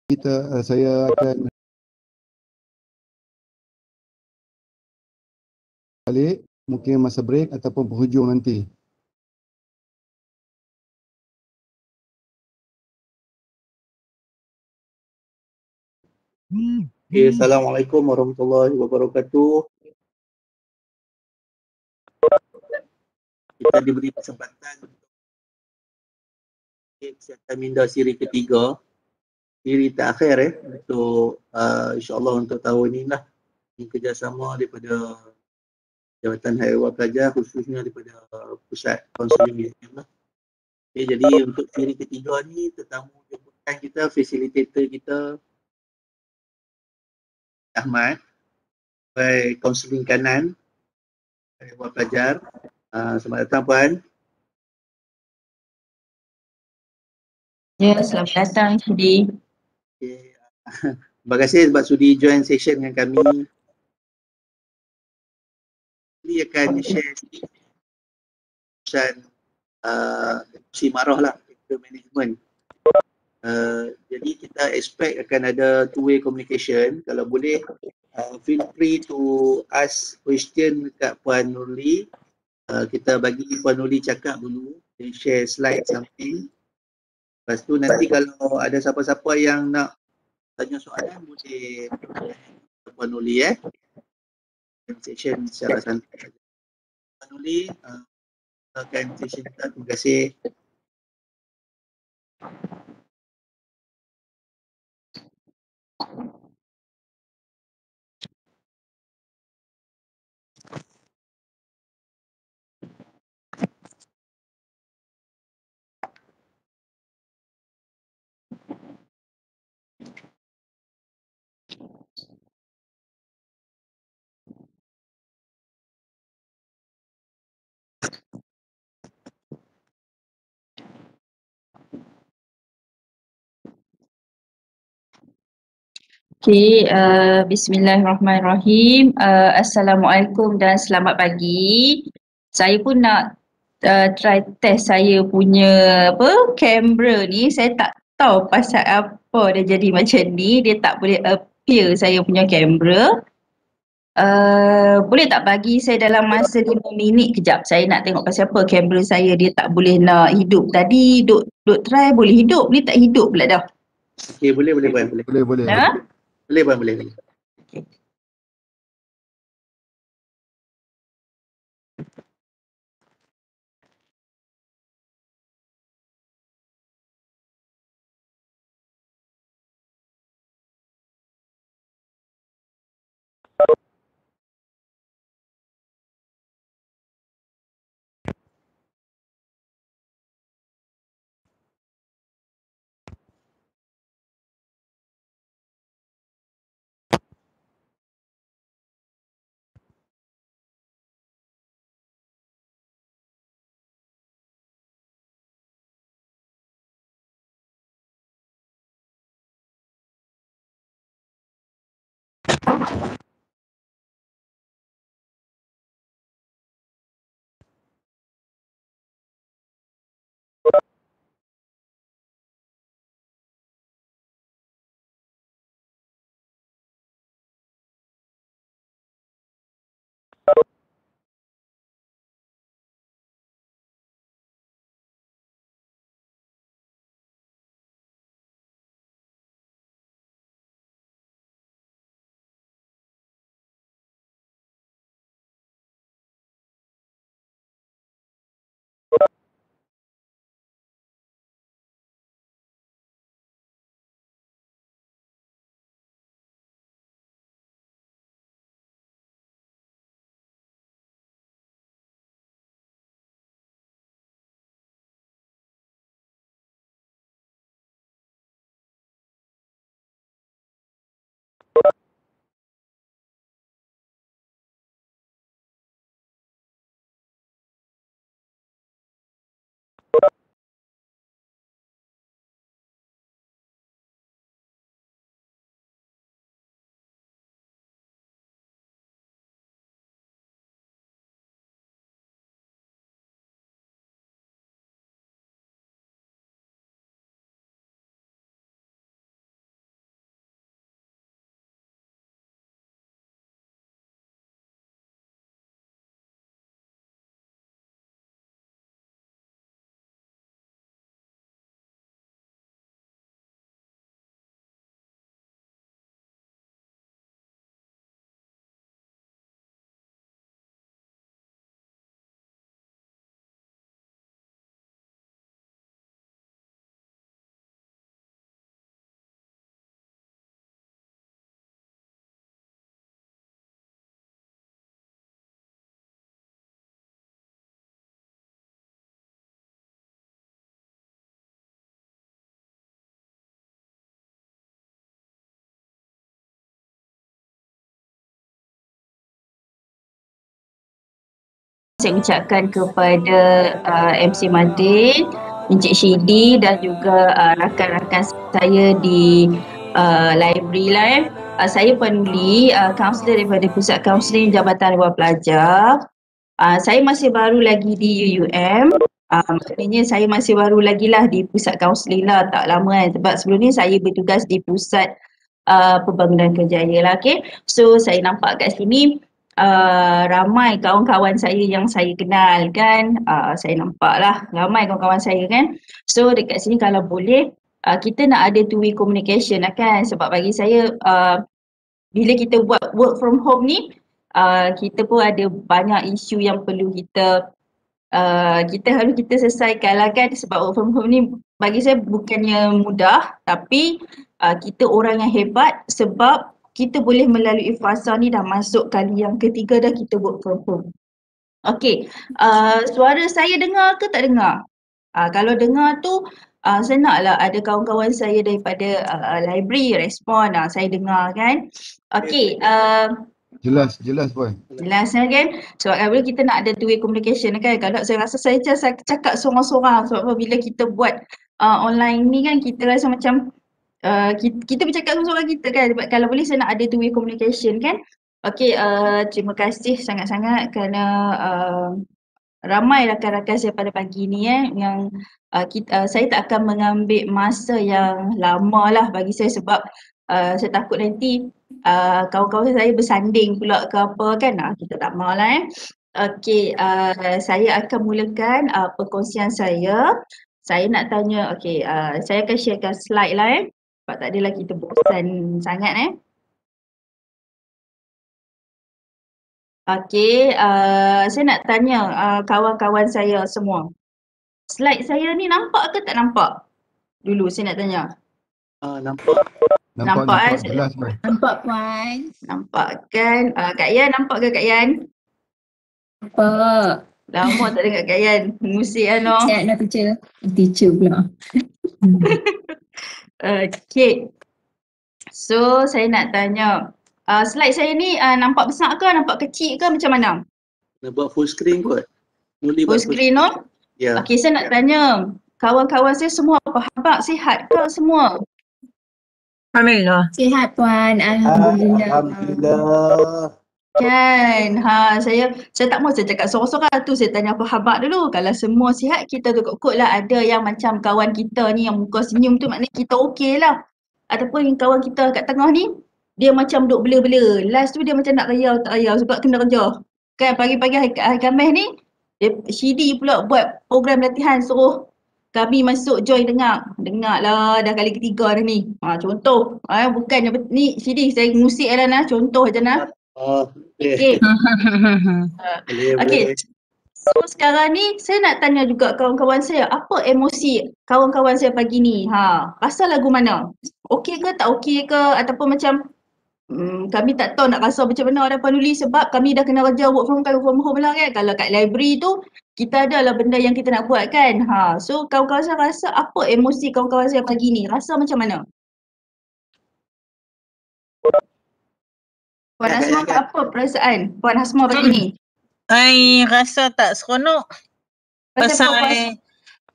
Saya akan balik mungkin masa break ataupun penghujung nanti. Okay, Assalamualaikum warahmatullahi wabarakatuh. Kita diberi kesempatan untuk kesihatan minda siri ketiga, siri terakhir untuk insyaAllah untuk tahun ini lah. Ini kerjasama daripada Jabatan Haiwan Pelajar khususnya daripada Pusat Konseling lah. Okay, jadi untuk siri ketiga ni tetamu jemputan kita, fasilitator kita Ahmad sebagai konseling kanan Haiwan Pelajar. Selamat datang Puan. Ya, selamat datang Sudi. Okay. Terima kasih sebab sudi join session dengan kami. Ini akan share sedikit si marah lah, capital management. Jadi kita expect akan ada two-way communication. Kalau boleh, feel free to ask question dekat Puan Nurli. Kita bagi Puan Nurli cakap dulu, share slide something. Lepas tu nanti kalau ada siapa-siapa yang nak tanya soalan, boleh Puan Nurli session secara santai. Puan Nurli, akan session kita. Terima kasih. Okey, bismillahirrahmanirrahim. Assalamualaikum dan selamat pagi. Saya pun nak try test saya punya kamera ni. Saya tak tahu pasal apa dia jadi macam ni. Dia tak boleh appear saya punya kamera. Boleh tak bagi saya dalam masa 5 minit kejap. Saya nak tengok pasal apa kamera saya dia tak boleh nak hidup. Tadi duk try boleh hidup, ni tak hidup pula dah. Okey, boleh Puan, boleh. Boleh. Ha? Boleh Puan, boleh. saya ucapkan kepada MC Madin, Encik Shidi dan juga rakan-rakan saya di library lah. Saya penuli kaunselor daripada Pusat Kaunseling Jabatan Luar Pelajar. Saya masih baru lagi di UUM. Maknanya saya masih baru lagi lah di Pusat Kaunseling lah, tak lama kan. Sebab sebelum ni saya bertugas di Pusat Pembangunan Kerjaya lah. Okay. So saya nampak kat sini ramai kawan-kawan saya yang saya kenal kan. Saya nampak lah ramai kawan-kawan saya kan. So dekat sini kalau boleh kita nak ada two-way communication lah kan. Sebab bagi saya bila kita buat work from home ni kita pun ada banyak isu yang perlu kita harus kita selesaikan lah kan. Sebab work from home ni bagi saya bukannya mudah, tapi kita orang yang hebat sebab kita boleh melalui fasa ni dah masuk kali yang ketiga dah kita work from home. Okay, suara saya dengar ke tak dengar? Kalau dengar tu saya naklah ada kawan-kawan saya daripada library respon, saya dengar kan. Okay, Jelas boy. jelas kan? Sebab kalau kita nak ada two-way communication kan. Kalau saya rasa saya cakap sorang-sorang sebab apa, bila kita buat online ni kan kita rasa macam kita bercakap sorang-sorang kita kan. Sebab kalau boleh saya nak ada two-way communication kan. Okay, terima kasih sangat-sangat kerana ramai rakan-rakan saya pada pagi ni yang saya tak akan mengambil masa yang lama lah bagi saya sebab saya takut nanti kawan-kawan saya bersanding pula ke apa kan. Kita tak mahu lah Okay, saya akan mulakan perkongsian saya. Saya nak tanya, okay, saya akan sharekan slide lah sebab tak adalah kita bosan sangat Okay, saya nak tanya kawan-kawan saya semua. Slide saya ni nampak ke tak nampak? Dulu saya nak tanya. Nampak jelas boy. Nampak Puan. Nampak kan? Kak Yan, nampak ke Kak Yan? Nampak. Lama tak dengar Kak Yan. Musik ano. Sihat dah teacher. Teacher pula. Okay. So saya nak tanya. Slide saya ni nampak besar ke, nampak kecil ke macam mana? Nak buat full screen kot. Full screen no? Ya. Okay, saya nak tanya. Kawan-kawan saya semua apa sihat ke semua? Alhamdulillah. Sihat Puan. Alhamdulillah. Alhamdulillah. Kan, saya tak mahu saya cakap sorang-sorang tu, saya tanya apa khabar dulu. Kalau semua sihat, kita tu kot lah. Ada yang macam kawan kita ni yang muka senyum tu maknanya kita okey lah. Ataupun yang kawan kita kat tengah ni, dia macam duk bela-bela. Last tu dia macam nak rayau tak rayau sebab kena kerja. Kan pagi-pagi hari Khamis ni, Shidi pula buat program latihan suruh kami masuk join dengar lah dah kali ketiga dah ni. Contoh, bukannya ni Shidi saya ngusik lah contoh je nah. Okay. Okay. So sekarang ni saya nak tanya juga kawan-kawan saya, apa emosi kawan-kawan saya pagi ni? Rasa lagu mana? Okey ke tak okey ke ataupun macam kami tak tahu nak rasa macam mana orang penuli sebab kami dah kena kerja work from home lah kan. Kalau kat library tu kita ada lah benda yang kita nak buat kan. So kawan-kawan saya rasa apa emosi kawan-kawan saya pagi ni? Rasa macam mana? Puan Hasma apa perasaan Puan Hasma pagi ni? Rasa tak seronok. Pasal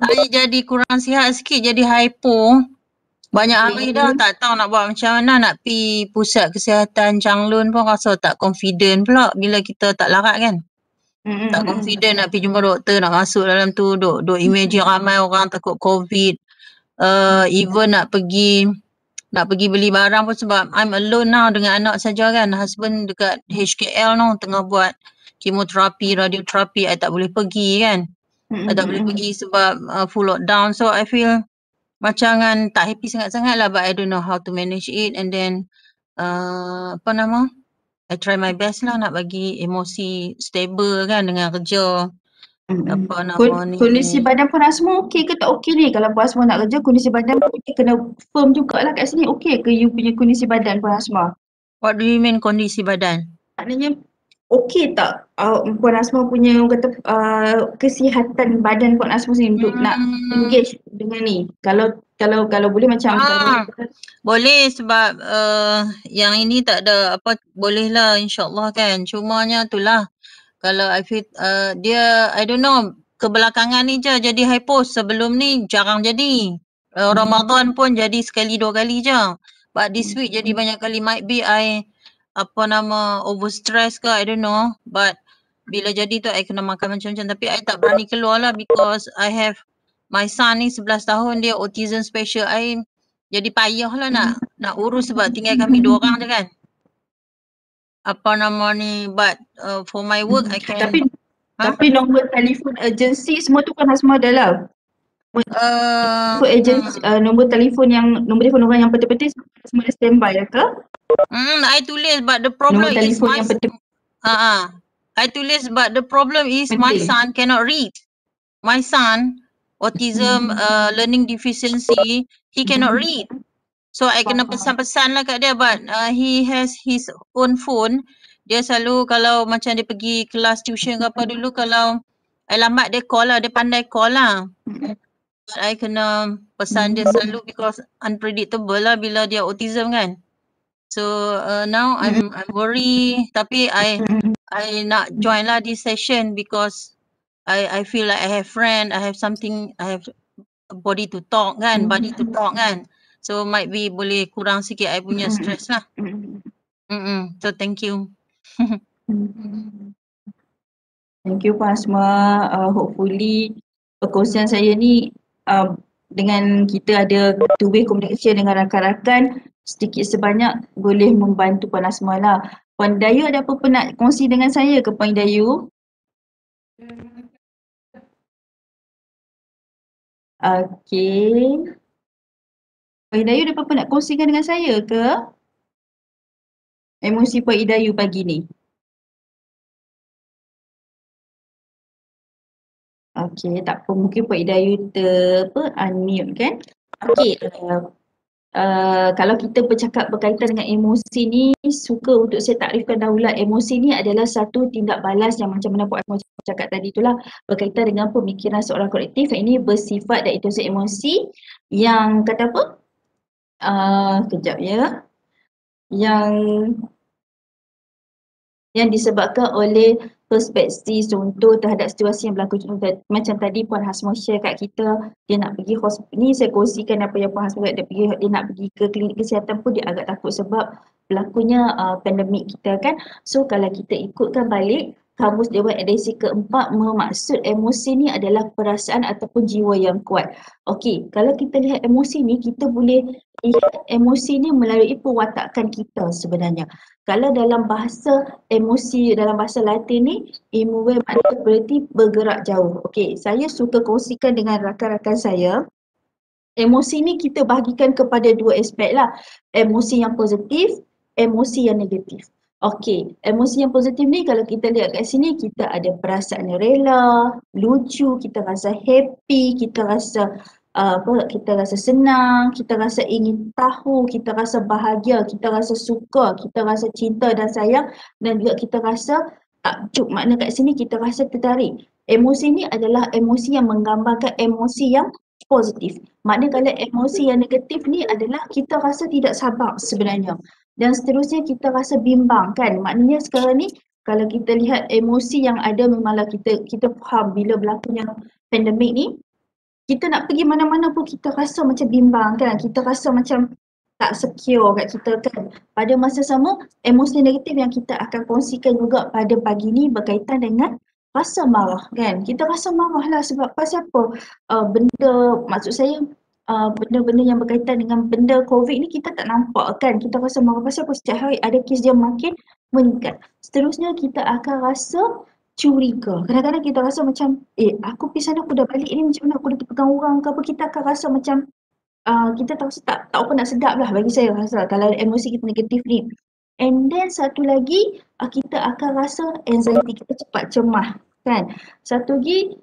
saya jadi kurang sihat sikit, jadi hypo. Banyak hari dah tak tahu nak buat macam mana, nak pergi pusat kesihatan Changlun pun rasa tak confident pula bila kita tak larat kan. Tak confident nak pergi jumpa doktor, nak masuk dalam tu, duk imagine ramai orang takut COVID. Even nak pergi beli barang pun sebab I'm alone now dengan anak saja kan. Husband dekat HKL no, tengah buat kemoterapi, radioterapi, I tak boleh pergi kan. I tak boleh pergi sebab full lockdown. So I feel macam tak happy sangat-sangat lah, but I don't know how to manage it. And then I try my best lah nak bagi emosi stable kan dengan kerja. Kondisi badan Puan Hasma okey ke tak okey ni? Kalau Puan Hasma nak kerja, kondisi badan kita kena firm jugalah kat sini. Okey ke you punya kondisi badan Puan Hasma? What do you mean kondisi badan? Maknanya okey tak Puan Hasma punya kata kesihatan badan Puan Hasma sendiri untuk nak engage dengan ni? Kalau boleh macam boleh sebab yang ini tak ada apa, boleh lah insyaAllah kan. Cumanya itulah Kalau I feel dia I don't know kebelakangan ni je jadi hypo, sebelum ni jarang jadi. Ramadan pun jadi sekali dua kali je. But this week jadi banyak kali, might be I over stress ke, I don't know. But bila jadi tu I kena makan macam-macam, tapi I tak berani keluar lah because I have my son ni 11 tahun, dia autism special. I jadi payah lah nak urus sebab tinggal kami 2 orang je kan. But for my work I can. Tapi nombor telefon agensi semua tu kan semua ada lah. Nombor agensi, nombor telefon orang yang penting-penting semua ada standby lah ke? I tulis, but the problem Nombor is telefon my yang penting. I tulis, but the problem is my Penting. son cannot read. My son autism learning deficiency, he cannot read. So I kena pesan-pesan lah kat dia, but he has his own phone. Dia selalu kalau macam dia pergi kelas tuition ke apa dulu, kalau I lambat dia call lah, dia pandai call lah. But I kena pesan dia selalu because unpredictable lah bila dia autism kan. So now I'm worry, tapi I nak join lah this session because I feel like I have friend, I have something, I have body to talk kan. So might be boleh kurang sikit I punya stress lah. So thank you. Thank you Puan Asma. Hopefully perkongsian saya ni dengan kita ada two-way communication dengan rakan-rakan, sedikit sebanyak boleh membantu Puan Asma lah. Puan Dayu ada apa-apa nak kongsi dengan saya ke Puan Dayu? Okey. Puan Dayu ada apa-apa nak kongsikan dengan saya ke? Emosi Puan Dayu pagi ni. Okey, tak apa, mungkin Puan Dayu unmute kan? Okey, kalau kita bercakap berkaitan dengan emosi ni, suka untuk saya takrifkan dahulu lah. Emosi ni adalah satu tindak balas yang macam mana Puan Asma cakap tadi itulah, berkaitan dengan pemikiran seorang kolektif. Ini bersifat dan itu emosi yang kata apa? Kejap ya. Yang disebabkan oleh perspektif contoh terhadap situasi yang berlaku. Macam tadi Puan Hasmo share kat kita, dia nak pergi hospital. Ni saya kongsikan apa yang Puan Hasmo dia nak pergi ke klinik kesihatan pun dia agak takut sebab berlakunya pandemik kita kan. So kalau kita ikutkan balik, Kamus Dewan Edisi keempat bermaksud emosi ni adalah perasaan ataupun jiwa yang kuat. Okey, kalau kita lihat emosi ni, kita boleh lihat emosi ni melalui perwatakan kita sebenarnya. Kalau dalam bahasa emosi, dalam bahasa Latin ni, imove maknanya berarti bergerak jauh. Okey, saya suka kongsikan dengan rakan-rakan saya. Emosi ni kita bahagikan kepada dua aspek lah. Emosi yang positif, emosi yang negatif. Okey, emosi yang positif ni kalau kita lihat kat sini, kita ada perasaan rela, lucu, kita rasa happy, kita rasa kita rasa senang, kita rasa ingin tahu, kita rasa bahagia, kita rasa suka, kita rasa cinta dan sayang, dan juga kita rasa takjub. Makna kat sini kita rasa tertarik. Emosi ni adalah emosi yang menggambarkan emosi yang positif. Makna kalau emosi yang negatif ni adalah kita rasa tidak sabar sebenarnya. Dan seterusnya kita rasa bimbang kan. Maknanya sekarang ni kalau kita lihat emosi yang ada, memanglah kita faham bila berlakunya pandemik ni, kita nak pergi mana-mana pun kita rasa macam bimbang kan. Kita rasa macam tak secure kat kita kan. Pada masa sama, emosi negatif yang kita akan kongsikan juga pada pagi ni berkaitan dengan rasa marah kan. Kita rasa marah lah sebab pasal apa? Maksud saya benda-benda yang berkaitan dengan benda COVID ni kita tak nampak kan. Kita rasa marah pasal apa? Setiap hari ada kes dia makin meningkat. Seterusnya kita akan rasa curiga. Kadang-kadang kita rasa macam aku pergi sana, aku dah balik ni macam mana, aku dah terpegang orang ke apa. Kita akan rasa macam kita tak apa nak sedap lah bagi saya rasa kalau emosi kita negatif ni. And then satu lagi kita akan rasa anxiety, kita cepat cemas kan. Satu lagi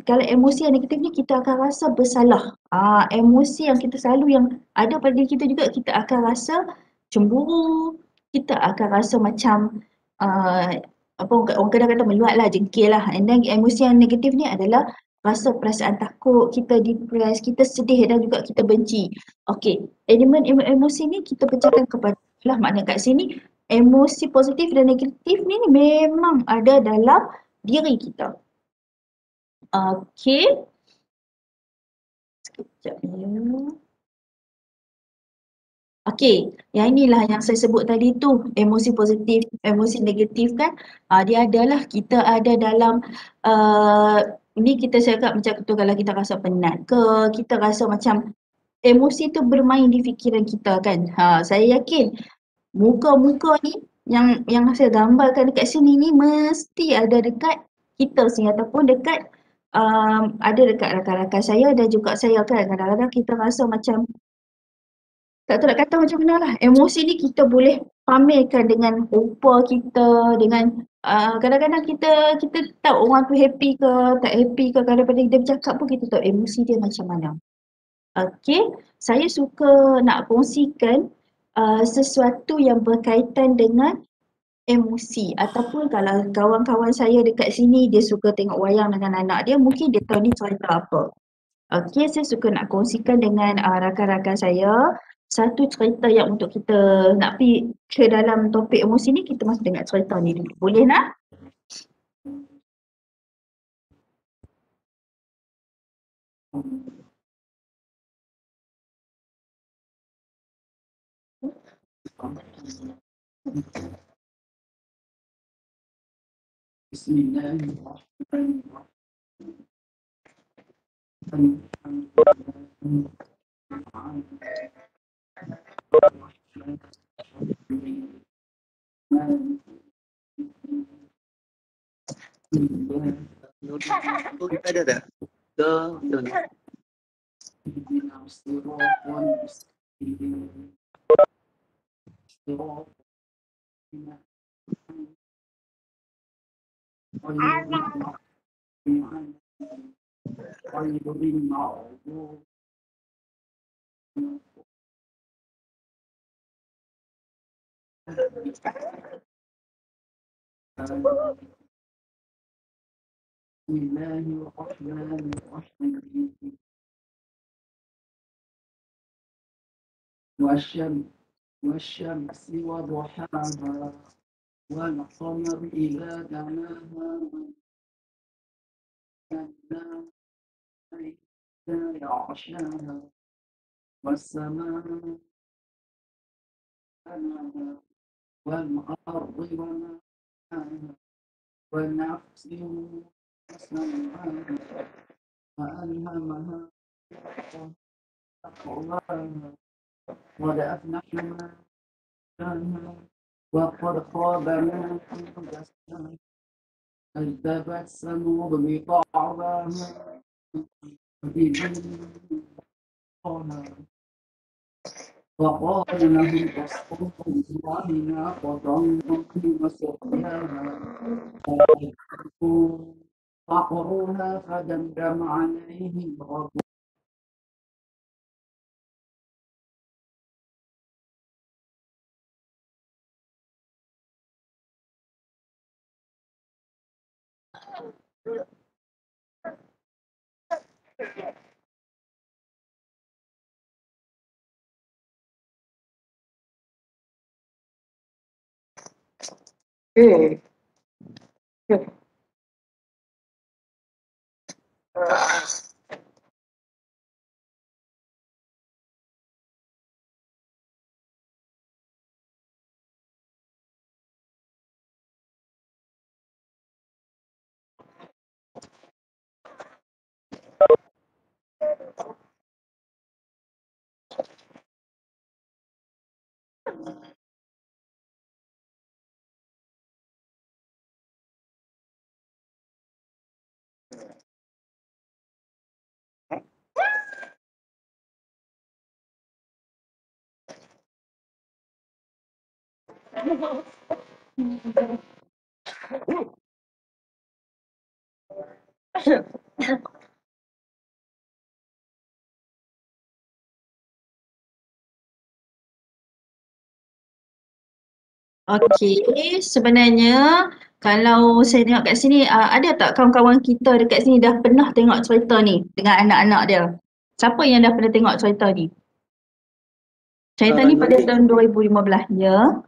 kalau emosi yang negatif ni kita akan rasa bersalah. Emosi yang kita selalu yang ada pada diri kita juga, kita akan rasa cemburu, kita akan rasa macam orang kadang-kadang meluat lah, jengkel lah. And then emosi yang negatif ni adalah rasa perasaan takut, kita depres, kita sedih dan juga kita benci. Okey, elemen emosi ni kita pecahkan kepada lah, makna kat sini emosi positif dan negatif ni memang ada dalam diri kita. Okey. Sekejap ya. Okey, yang inilah yang saya sebut tadi tu, emosi positif, emosi negatif kan. Dia adalah kita ada dalam ni kita cakap macam tu, kalau kita rasa penat ke, kita rasa macam emosi tu bermain di fikiran kita kan. Saya yakin muka-muka ni yang saya gambarkan dekat sini ni mesti ada dekat kita sini ataupun dekat ada dekat rakan-rakan saya dan juga saya kan. Kadang-kadang kita rasa macam tak tahu nak kata macam mana lah. Emosi ni kita boleh pamerkan dengan rupa kita, dengan kadang-kadang kita tahu orang tu happy ke, tak happy ke, kadang-kadang dia bercakap pun kita tahu emosi dia macam mana. Okey, saya suka nak kongsikan sesuatu yang berkaitan dengan emosi ataupun kalau kawan-kawan saya dekat sini dia suka tengok wayang dengan anak dia, mungkin dia tahu ni cerita apa. Okey, saya suka nak kongsikan dengan rakan-rakan saya satu cerita yang untuk kita nak pergi ke dalam topik emosi ni, kita mesti dengar cerita ni dulu. Boleh nak? Oh, kita ada tak? والشمس وضحاها والقمر إذا دناها والنهار إذا يغشاها والسماء بناها والأرض وما دهاها ونفس وسواها فألهمها تقواها قد أفلح من زكاها وقد خاب من دساها كذبت ثمود بطغواها وقال لهم تصدق الله ناقة وسقياها فعقروها فدمدم عليهم ربهم Okey, sebenarnya kalau saya tengok kat sini, ada tak kawan-kawan kita dekat sini dah pernah tengok cerita ni dengan anak-anak dia? Siapa yang dah pernah tengok cerita ni? Cerita ni pada tahun 2015, ya.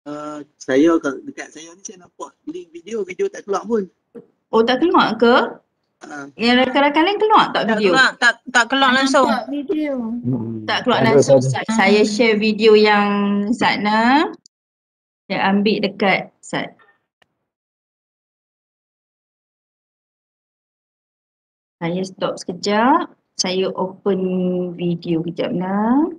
Saya dekat saya ni saya nampak link video tak keluar pun. Oh, tak keluar ke? Uh, Yang rakan-rakan lain keluar tak Tak video? keluar, tak keluar langsung. Nampak video. Tak keluar Ada, langsung. ada. Saya share video yang Satna. Saya ambil dekat Sat. Saya stop sekejap. Saya open video kejap lah.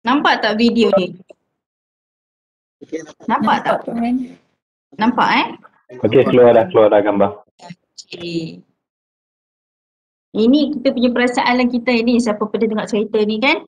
Nampak tak video ni? okay, Nampak tak? Tuan. Nampak Okey, keluar dah gambar. Okay. Ini kita punya perasaan kita ini. Siapa pernah tengok cerita ni kan?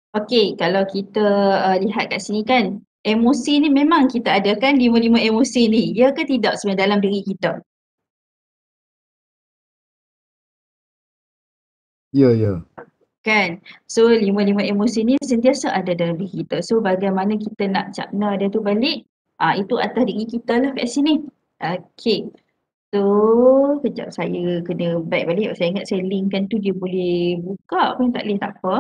Okey, kalau kita lihat kat sini kan, emosi ni memang kita ada kan 5 emosi ni. Ya ke tidak sebenarnya dalam diri kita? Ya, ya. Kan? So 5 emosi ni sentiasa ada dalam diri kita. So bagaimana kita nak cakna dia tu balik? Itu atas diri kita lah kat sini. Okey. So kejap saya kena back balik. Saya ingat saya linkkan tu dia boleh buka pun tak boleh, tak apa.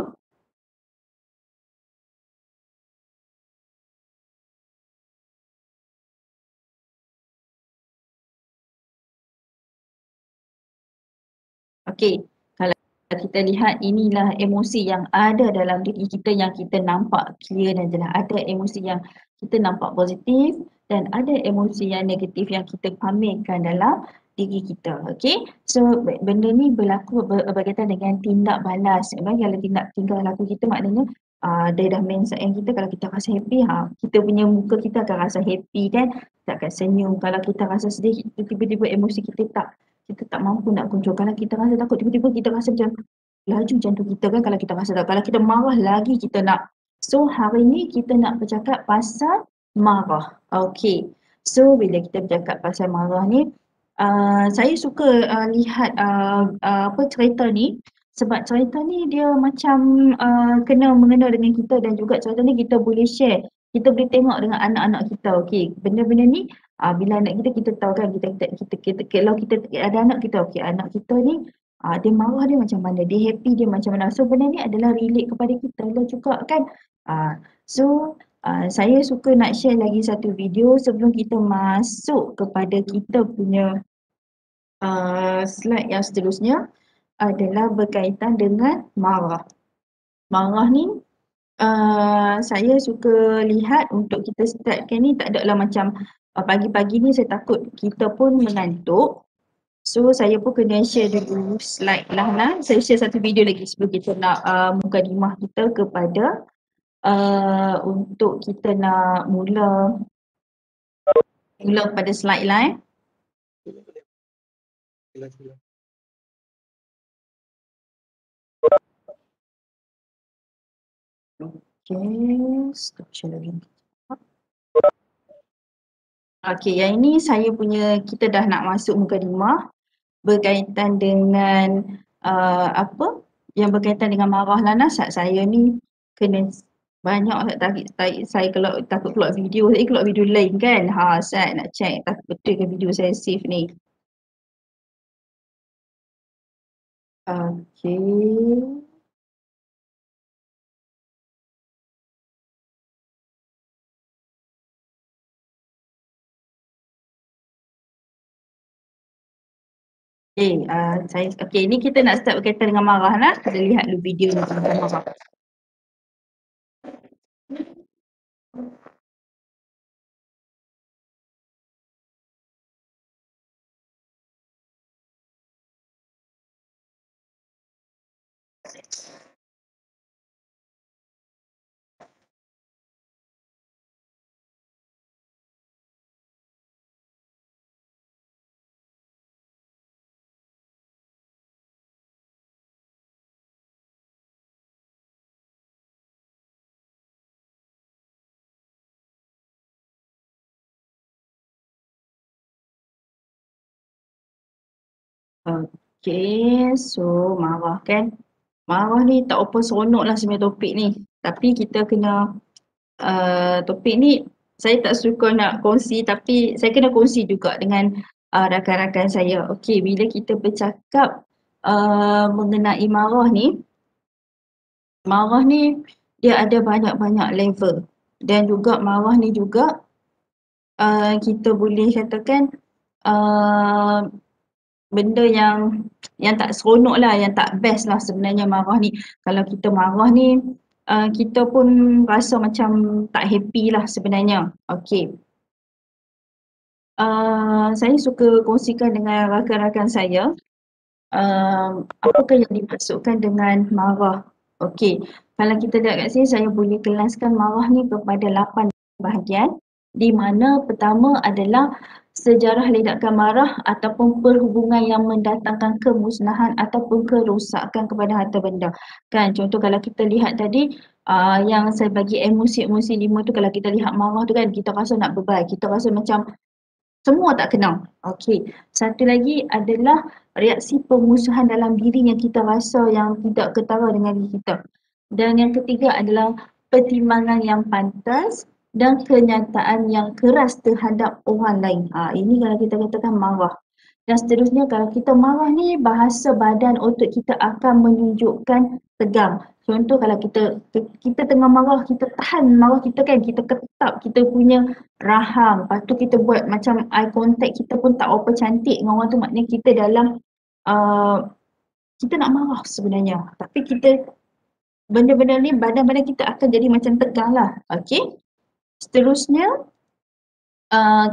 Okey, kalau kita lihat inilah emosi yang ada dalam diri kita yang kita nampak clear dan jelas. Ada emosi yang kita nampak positif dan ada emosi yang negatif yang kita pamerkan dalam diri kita. Okey, so benda ni berlaku berkaitan dengan tindak balas. Kalau tingkah laku kita maknanya dia dah main sayang kita. Kalau kita rasa happy, kita punya muka kita akan rasa happy kan, kita akan senyum. Kalau kita rasa sedih, tiba-tiba emosi kita tak mampu nak kontrol. Kalau kita rasa takut, tiba-tiba kita rasa macam laju jantung kita kan kalau kita rasa takut. Kalau kita marah lagi kita nak. So hari ni kita nak bercakap pasal marah. Okay. So bila kita bercakap pasal marah ni, saya suka lihat cerita ni. Sebab cerita ni dia macam kena mengena dengan kita dan juga cerita ni kita boleh share. Kita boleh tengok dengan anak-anak kita. Okay. Benda-benda ni bila anak kita tahu kan kita kalau kita ada anak kita, okey, anak kita ni dia marah dia macam mana, dia happy dia macam mana. So benda ni adalah relate kepada kita lah juga kan. So saya suka nak share lagi satu video sebelum kita masuk kepada kita punya slide yang seterusnya adalah berkaitan dengan marah. Marah ni saya suka lihat untuk kita startkan ni tak adalah macam pagi-pagi ni saya takut kita pun mengantuk. So saya pun kena share dulu slide lah. Saya share satu video lagi sebelum kita nak mukadimah kita kepada untuk kita nak mula pada slide lah. Okay, stop share lagi. Okay, yang ini saya punya, kita dah nak masuk mukadimah berkaitan dengan apa yang berkaitan dengan marah lah. Saya ni kena banyak saya kalau takut keluar video, saya keluar video lain kan. Saya nak check takut betul ke video saya save ni. Okay. Okay, ni kita nak start berkaitan dengan marah lah. Kita lihat dulu video ni tentang marah. Okay, so marah kan. Marah ni tak apa seronok lah sebenarnya topik ni. Tapi kita kena, topik ni saya tak suka nak kongsi tapi saya kena kongsi juga dengan rakan-rakan saya. Okay, bila kita bercakap mengenai marah ni dia ada banyak-banyak level. Dan juga marah ni juga kita boleh katakan benda yang tak seronok lah, yang tak best lah sebenarnya marah ni. Kalau kita marah ni, kita pun rasa macam tak happy lah sebenarnya. Okey. Saya suka kongsikan dengan rakan-rakan saya apakah yang dimaksudkan dengan marah. Okey, kalau kita lihat kat sini, saya boleh kelaskan marah ni kepada 8 bahagian, di mana pertama adalah sejarah ledakan marah ataupun perhubungan yang mendatangkan kemusnahan ataupun kerosakan kepada harta benda. Kan, contoh kalau kita lihat tadi, yang saya bagi emosi-emosi 5 tu, kalau kita lihat marah tu kan, kita rasa nak bebai, kita rasa macam semua tak kenal. Okey. Satu lagi adalah reaksi pemusuhan dalam diri yang kita rasa yang tidak ketara dengan diri kita. Dan yang ketiga adalah pertimbangan yang pantas dan kenyataan yang keras terhadap orang lain. Ini kalau kita katakan marah. Dan seterusnya kalau kita marah ni, bahasa badan otot kita akan menunjukkan tegang. Contoh kalau kita tengah marah, kita tahan marah kita kan, kita ketap kita punya rahang. Lepas tu kita buat macam eye contact kita pun tak apa cantik dengan orang tu, maknanya kita dalam kita nak marah sebenarnya. Tapi kita benda-benda ni badan-badan kita akan jadi macam tegang lah. Okey. Seterusnya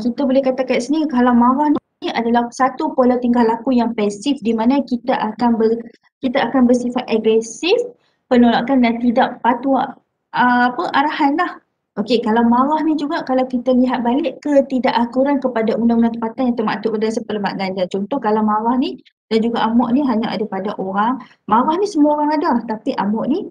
kita boleh kata kat sini kalau marah ni adalah satu pola tingkah laku yang pasif di mana kita akan bersifat agresif, penolakan dan tidak patuh arahan lah. Okey, kalau marah ni juga kalau kita lihat balik ketidakakuran kepada undang-undang tempatan yang termaktub pada sepelemak ganja. Contoh kalau marah ni dan juga amok ni hanya ada pada orang. Marah ni semua orang ada, tapi amok ni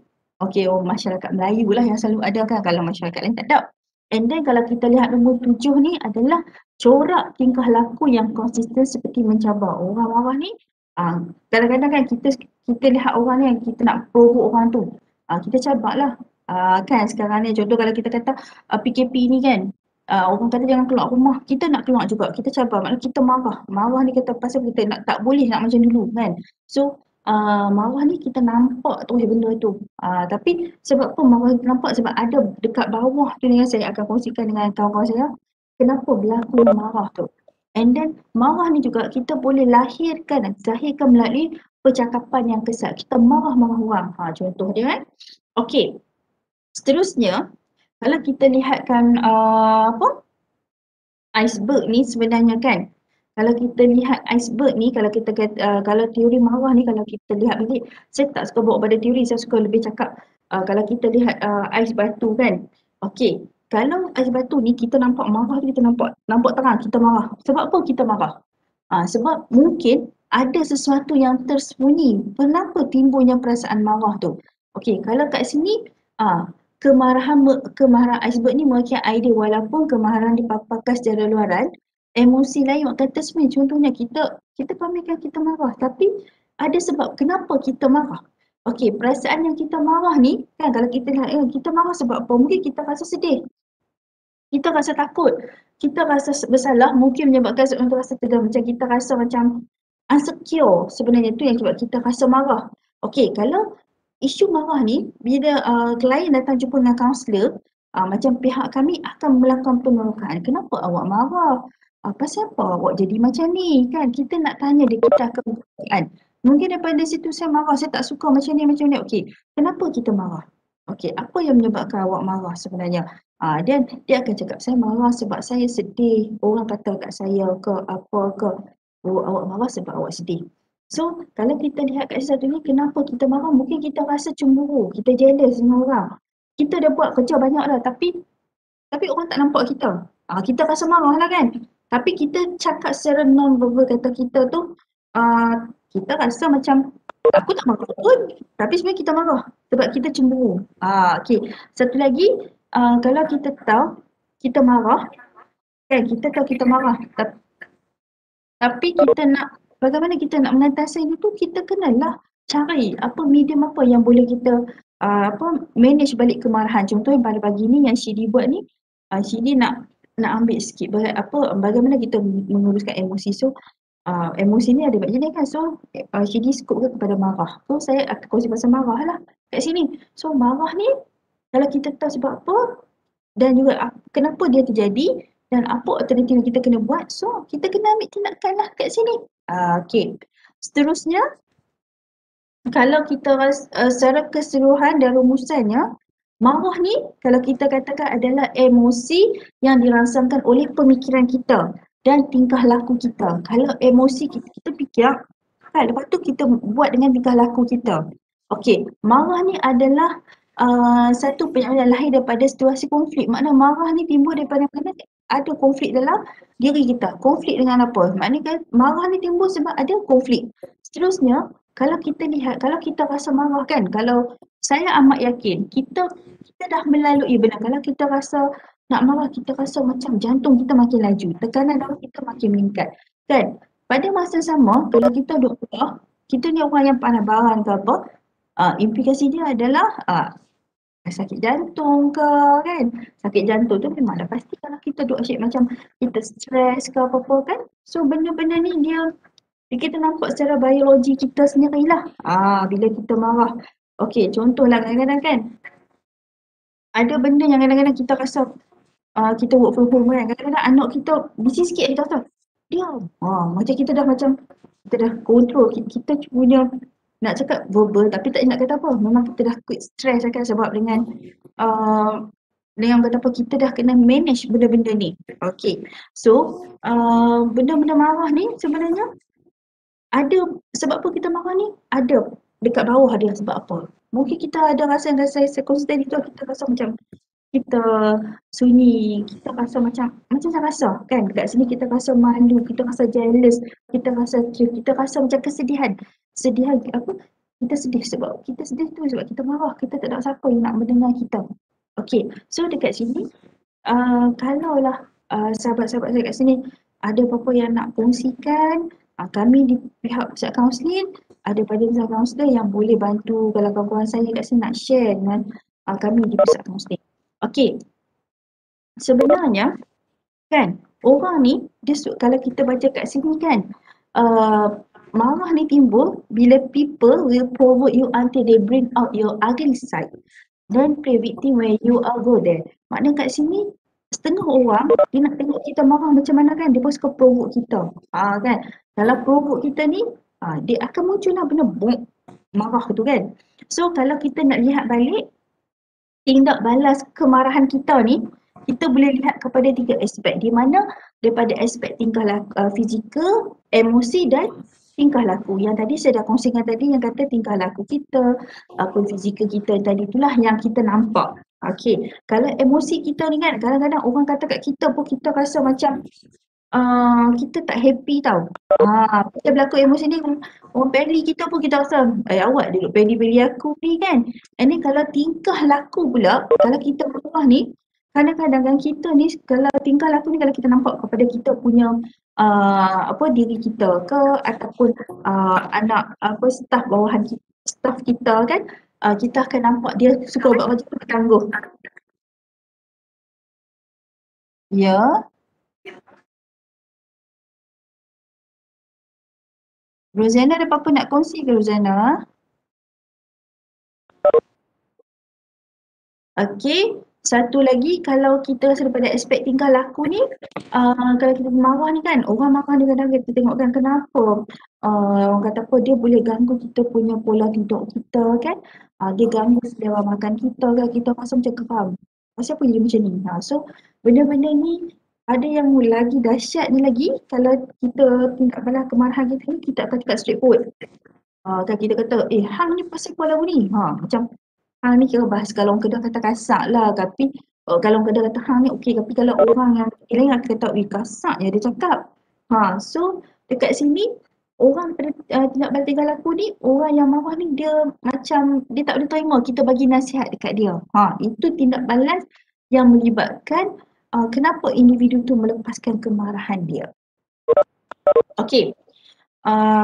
masyarakat Melayu lah yang selalu ada kan, kalau masyarakat lain tak ada. And then kalau kita lihat nombor 7 ni adalah corak tingkah laku yang konsisten seperti mencabar. Orang marah ni kadang-kadang kan kita lihat orang ni, kita nak provoke orang tu, kita cabar lah. Kan sekarang ni contoh kalau kita kata PKP ni kan, orang kata jangan keluar rumah, kita nak keluar juga, kita cabar, maknanya kita marah ni kata pasal kita tak boleh nak macam dulu kan. So marah ni kita nampak tu benda tu, tapi sebab apa marah kita nampak? Sebab ada dekat bawah tu yang saya akan kongsikan dengan kawan-kawan saya, kenapa berlaku marah tu. And then marah ni juga kita boleh zahirkan melalui percakapan yang kesat. Kita marah-marah orang. Contoh dia kan. Okey. Seterusnya, kalau kita lihatkan iceberg ni sebenarnya kan. Kalau kita lihat iceberg ni, kalau kita kalau teori marah ni, kalau kita lihat balik, saya tak suka bawa pada teori, saya suka lebih cakap kalau kita lihat ais batu kan. Okey, kalau ais batu ni kita nampak marah, kita nampak terang kita marah. Sebab apa kita marah? Sebab mungkin ada sesuatu yang tersembunyi. Kenapa timbulnya perasaan marah tu? Okey, kalau kat sini kemarahan iceberg ni mewakili idea, walaupun kemarahan dipaparkan secara luaran, emosi lain akan tersembunyi. Contohnya kita pamerkan kita marah, tapi ada sebab kenapa kita marah. Okey, perasaan yang kita marah ni kan, kalau kita lihat kita marah sebab apa? Mungkin kita rasa sedih, kita rasa takut, kita rasa bersalah, mungkin menyebabkan seorang tu rasa tegang, macam kita rasa macam insecure. Sebenarnya tu yang sebab kita rasa marah. Okey, kalau isu marah ni bila klien datang jumpa dengan kaunselor, macam pihak kami akan melakukan penerokan. Kenapa awak marah? Pasal apa awak jadi macam ni kan? Kita nak tanya dia, kita akan buktikan. Mungkin daripada situ saya marah, saya tak suka macam ni. Okey, kenapa kita marah? Okey, apa yang menyebabkan awak marah sebenarnya? Dan dia akan cakap, saya marah sebab saya sedih. Orang kata kat saya ke apa ke. Awak marah sebab awak sedih. So, kalau kita lihat kat satu ni, kenapa kita marah? Mungkin kita rasa cemburu, kita jealous dengan orang. Kita dah buat kerja banyak dah, tapi orang tak nampak kita. Kita rasa marah lah kan. Tapi kita cakap secara non-verbal kata kita tu, kita rasa macam, aku tak marah pun, tapi sebenarnya kita marah sebab kita cemburu. Okey. Satu lagi, kalau kita tahu kita marah, kan, kita tahu kita marah, tapi kita nak, bagaimana kita nak mengatasi itu, kita kenalah cari medium apa yang boleh kita manage balik kemarahan. Contohnya pada pagi ni yang Syidi buat ni, Syidi nak ambil sikit bagaimana kita menguruskan emosi. So emosi ni ada banyak jenis kan. So Syidi skop kepada marah. So saya akan kongsi pasal marah lah kat sini. So marah ni kalau kita tahu sebab apa dan juga kenapa dia terjadi, dan apa alternatif yang kita kena buat. So kita kena ambil tindakan lah kat sini. Okay. Seterusnya, kalau kita secara keseluruhan dan rumusannya, marah ni kalau kita katakan adalah emosi yang dirangsangkan oleh pemikiran kita dan tingkah laku kita. Kalau emosi kita fikir, kan, lepas tu kita buat dengan tingkah laku kita. Okey, marah ni adalah satu penyakit yang lahir daripada situasi konflik. Makna marah ni timbul daripada mana ada konflik dalam diri kita. Konflik dengan apa? Maknanya kan marah ni timbul sebab ada konflik. Seterusnya, kalau kita lihat, kalau kita rasa marah kan, kalau saya amat yakin kita dah melalui benar. Kalau kita rasa nak marah, kita rasa macam jantung kita makin laju, tekanan darah kita makin meningkat. Kan? Pada masa sama, kalau kita duduk marah, kita ni orang yang panas baran ke apa, implikasi dia adalah sakit jantung ke kan. Sakit jantung tu memang dah pasti kalau kita duduk asyik macam kita stres ke apa-apa kan. So benda-benda ni dia kita nampak secara biologi kita sendirilah. Bila kita marah. Okey, contohlah kadang-kadang kan ada benda yang kadang-kadang kita rasa kita work from home kan. Kadang-kadang anak kita bising sikit kita rasa diam. Macam kita dah kontrol. Kita punya nak cakap verbal tapi tak nak kata apa. Memang kita dah quit stress kan sebab dengan kata apa kita dah kena manage benda-benda ni. Okey. So benda-benda marah ni sebenarnya ada sebab apa kita marah ni? Ada dekat bawah dia sebab apa? Mungkin kita ada rasa-rasa konsisten itu kita rasa macam kita sunyi, kita rasa macam saya rasa kan dekat sini kita rasa malu, kita rasa jealous, kita rasa kita rasa macam kesedihan. Sedihan apa? Kita sedih sebab kita sedih tu sebab kita marah, kita tak ada siapa yang nak mendengar kita. Okey, so dekat sini kalaulah sahabat-sahabat saya kat sini ada apa-apa yang nak kongsikan, kami di pihak pusat kaunseling ada pada pusat kaunselor yang boleh bantu kalau kawan-kawan saya kat sini nak share dengan kami di pusat kaunseling. Okey. Sebenarnya kan orang ni dia kalau kita baca kat sini kan marah ni timbul bila people will provoke you until they bring out your ugly side. Then play victim when you are go there. Maknanya kat sini setengah orang dia nak tengok kita marah macam mana kan, dia pun suka provoke kita. Kan. Kalau provoke kita ni dia akan muncullah benda marah tu kan. So kalau kita nak lihat balik tindak balas kemarahan kita ni, kita boleh lihat kepada 3 aspek di mana daripada aspek tingkah laku, fizikal, emosi dan tingkah laku. Yang tadi saya dah kongsikan tadi yang kata tingkah laku kita, fizikal kita tadi itulah yang kita nampak. Okey, kalau emosi kita ni kan kadang-kadang orang kata kat kita pun kita rasa macam kita tak happy tau. Kita berlaku emosi ni orang peli kita pun kita rasa awak duduk peli-peli aku ni kan. And then kalau tingkah laku pula, kalau kita marah ni kadang-kadang kan kita ni kalau tingkah laku ni kalau kita nampak kepada kita punya diri kita ke ataupun anak staff bawahan kita, staff kita kan, kita akan nampak dia suka buat macam tu tangguh. Ya. Rozana ada apa-apa nak kongsi ke Rozana? Okey, satu lagi kalau kita rasa daripada aspek tingkah laku ni, kalau kita marah ni kan, orang marah ni kadang kita tengok kan kenapa orang kata apa dia boleh ganggu kita punya pola tidur kita kan, dia ganggu selera makan kita kan, kita rasa macam geram. Kenapa dia macam ni? So benda-benda ni ada yang lagi dahsyat ni lagi kalau kita tindak balas kemarahan kita ni kita akan cakap straightforward. Kan kita kata hang ni pasal apa lagu ni? Macam hang ni kira bahas kalau orang Kedah kata kasar lah, tapi kalau orang Kedah kata hang ni okey, tapi kalau orang yang lain akan kata kasar je dia cakap. So dekat sini orang pada tindak balas tingkah laku ni, orang yang marah ni dia macam dia tak boleh terima kita bagi nasihat dekat dia. Itu tindak balas yang melibatkan kenapa individu tu melepaskan kemarahan dia. Okey.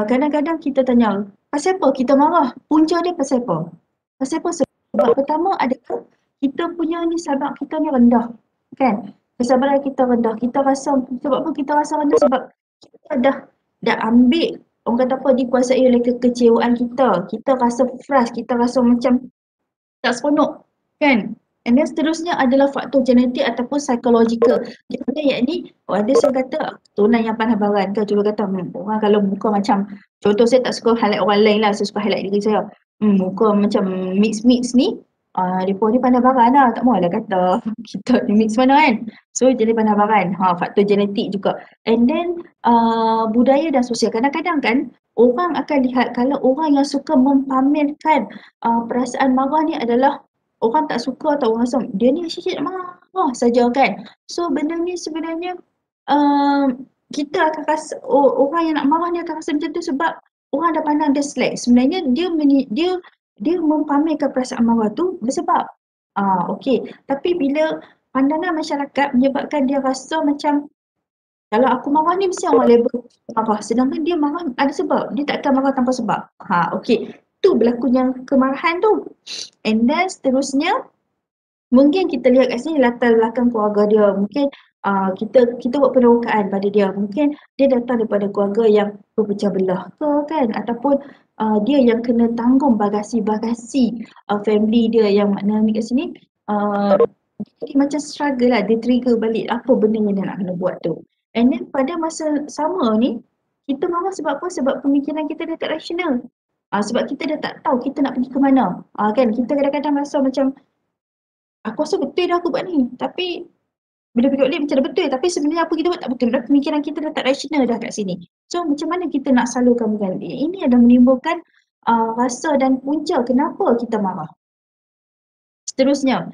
Kadang-kadang kita tanya, pasal apa kita marah? Punca dia pasal apa? Pasal apa? Sebab pertama adalah kita punya ni sabar kita ni rendah. Kan? Kesabaran kita rendah. Kita rasa, sebab apa kita rasa rendah? Sebab kita dah ambil, orang kata apa, dikuasai oleh kekecewaan kita. Kita rasa frust, kita rasa macam tak seronok. Kan? And then seterusnya adalah faktor genetik ataupun psychological. Dia kata yakni, ada saya kata turunan yang pandai baran ke, contoh kata orang kalau muka macam, contoh saya tak suka highlight orang lain lah, saya suka highlight diri saya. Muka macam mix ni, dia pun pandai baran lah, tak maulah kata kita ni mix mana kan. So jadi pandai baran, faktor genetik juga. And then budaya dan sosial. Kadang-kadang kan orang akan lihat kalau orang yang suka mempamerkan perasaan marah ni adalah orang tak suka atau orang rasa dia ni asyik marah saja kan. So benda ni sebenarnya kita akan rasa orang yang nak marah ni akan rasa macam tu sebab orang dah pandang dia slack. Sebenarnya dia mempamerkan perasaan marah tu bersebab okey. Tapi bila pandangan masyarakat menyebabkan dia rasa macam kalau aku marah ni mesti orang label marah. Sedangkan dia marah ada sebab. Dia tak akan marah tanpa sebab. Okey. Tu berlakunya kemarahan tu. And then seterusnya mungkin kita lihat kat sini latar belakang keluarga dia. Mungkin kita buat penerokaan pada dia. Mungkin dia datang daripada keluarga yang berpecah belah ke kan, ataupun dia yang kena tanggung bagasi-bagasi family dia yang makna ni kat sini dia macam struggle lah, dia trigger balik apa benda yang dia nak kena buat tu. And then pada masa sama ni kita marah sebab apa? Sebab pemikiran kita dah tak rasional. Sebab kita dah tak tahu kita nak pergi ke mana. Kan kita kadang-kadang rasa macam aku rasa betul dah aku buat ni. Tapi bila fikir balik macam dah betul. Tapi sebenarnya apa kita buat tak betul. Dah pemikiran kita dah tak rasional dah kat sini. So macam mana kita nak salurkan benda ni? Ini adalah menimbulkan rasa dan punca kenapa kita marah. Seterusnya,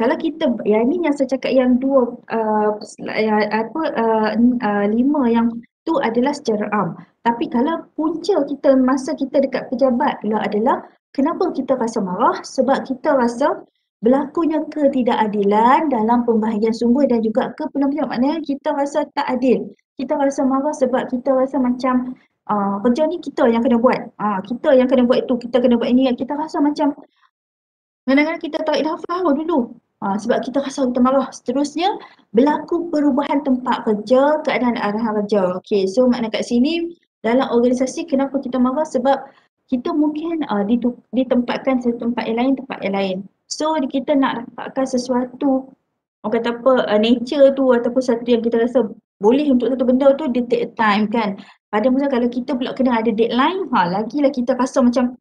kalau kita, yang ni yang saya cakap yang lima yang tu adalah secara am. Tapi kalau punca kita masa kita dekat pejabat pula adalah kenapa kita rasa marah? Sebab kita rasa berlakunya ketidakadilan dalam pembahagian sumber dan juga kepenampilan. Maknanya kita rasa tak adil. Kita rasa marah sebab kita rasa macam kerja ni kita yang kena buat. Kita yang kena buat itu, kita kena buat ini. Kita rasa macam kadang-kadang kita tarik nafas dulu. Sebab kita rasa kita marah. Seterusnya, berlaku perubahan tempat kerja, keadaan arahan kerja. Okey, so makna kat sini, dalam organisasi kenapa kita marah? Sebab kita mungkin ditempatkan satu tempat yang lain. So, kita nak dapatkan sesuatu, orang kata apa, nature tu ataupun satu yang kita rasa boleh untuk satu benda tu, dia take time kan. Pada masa kalau kita pula kena ada deadline, lagilah kita rasa macam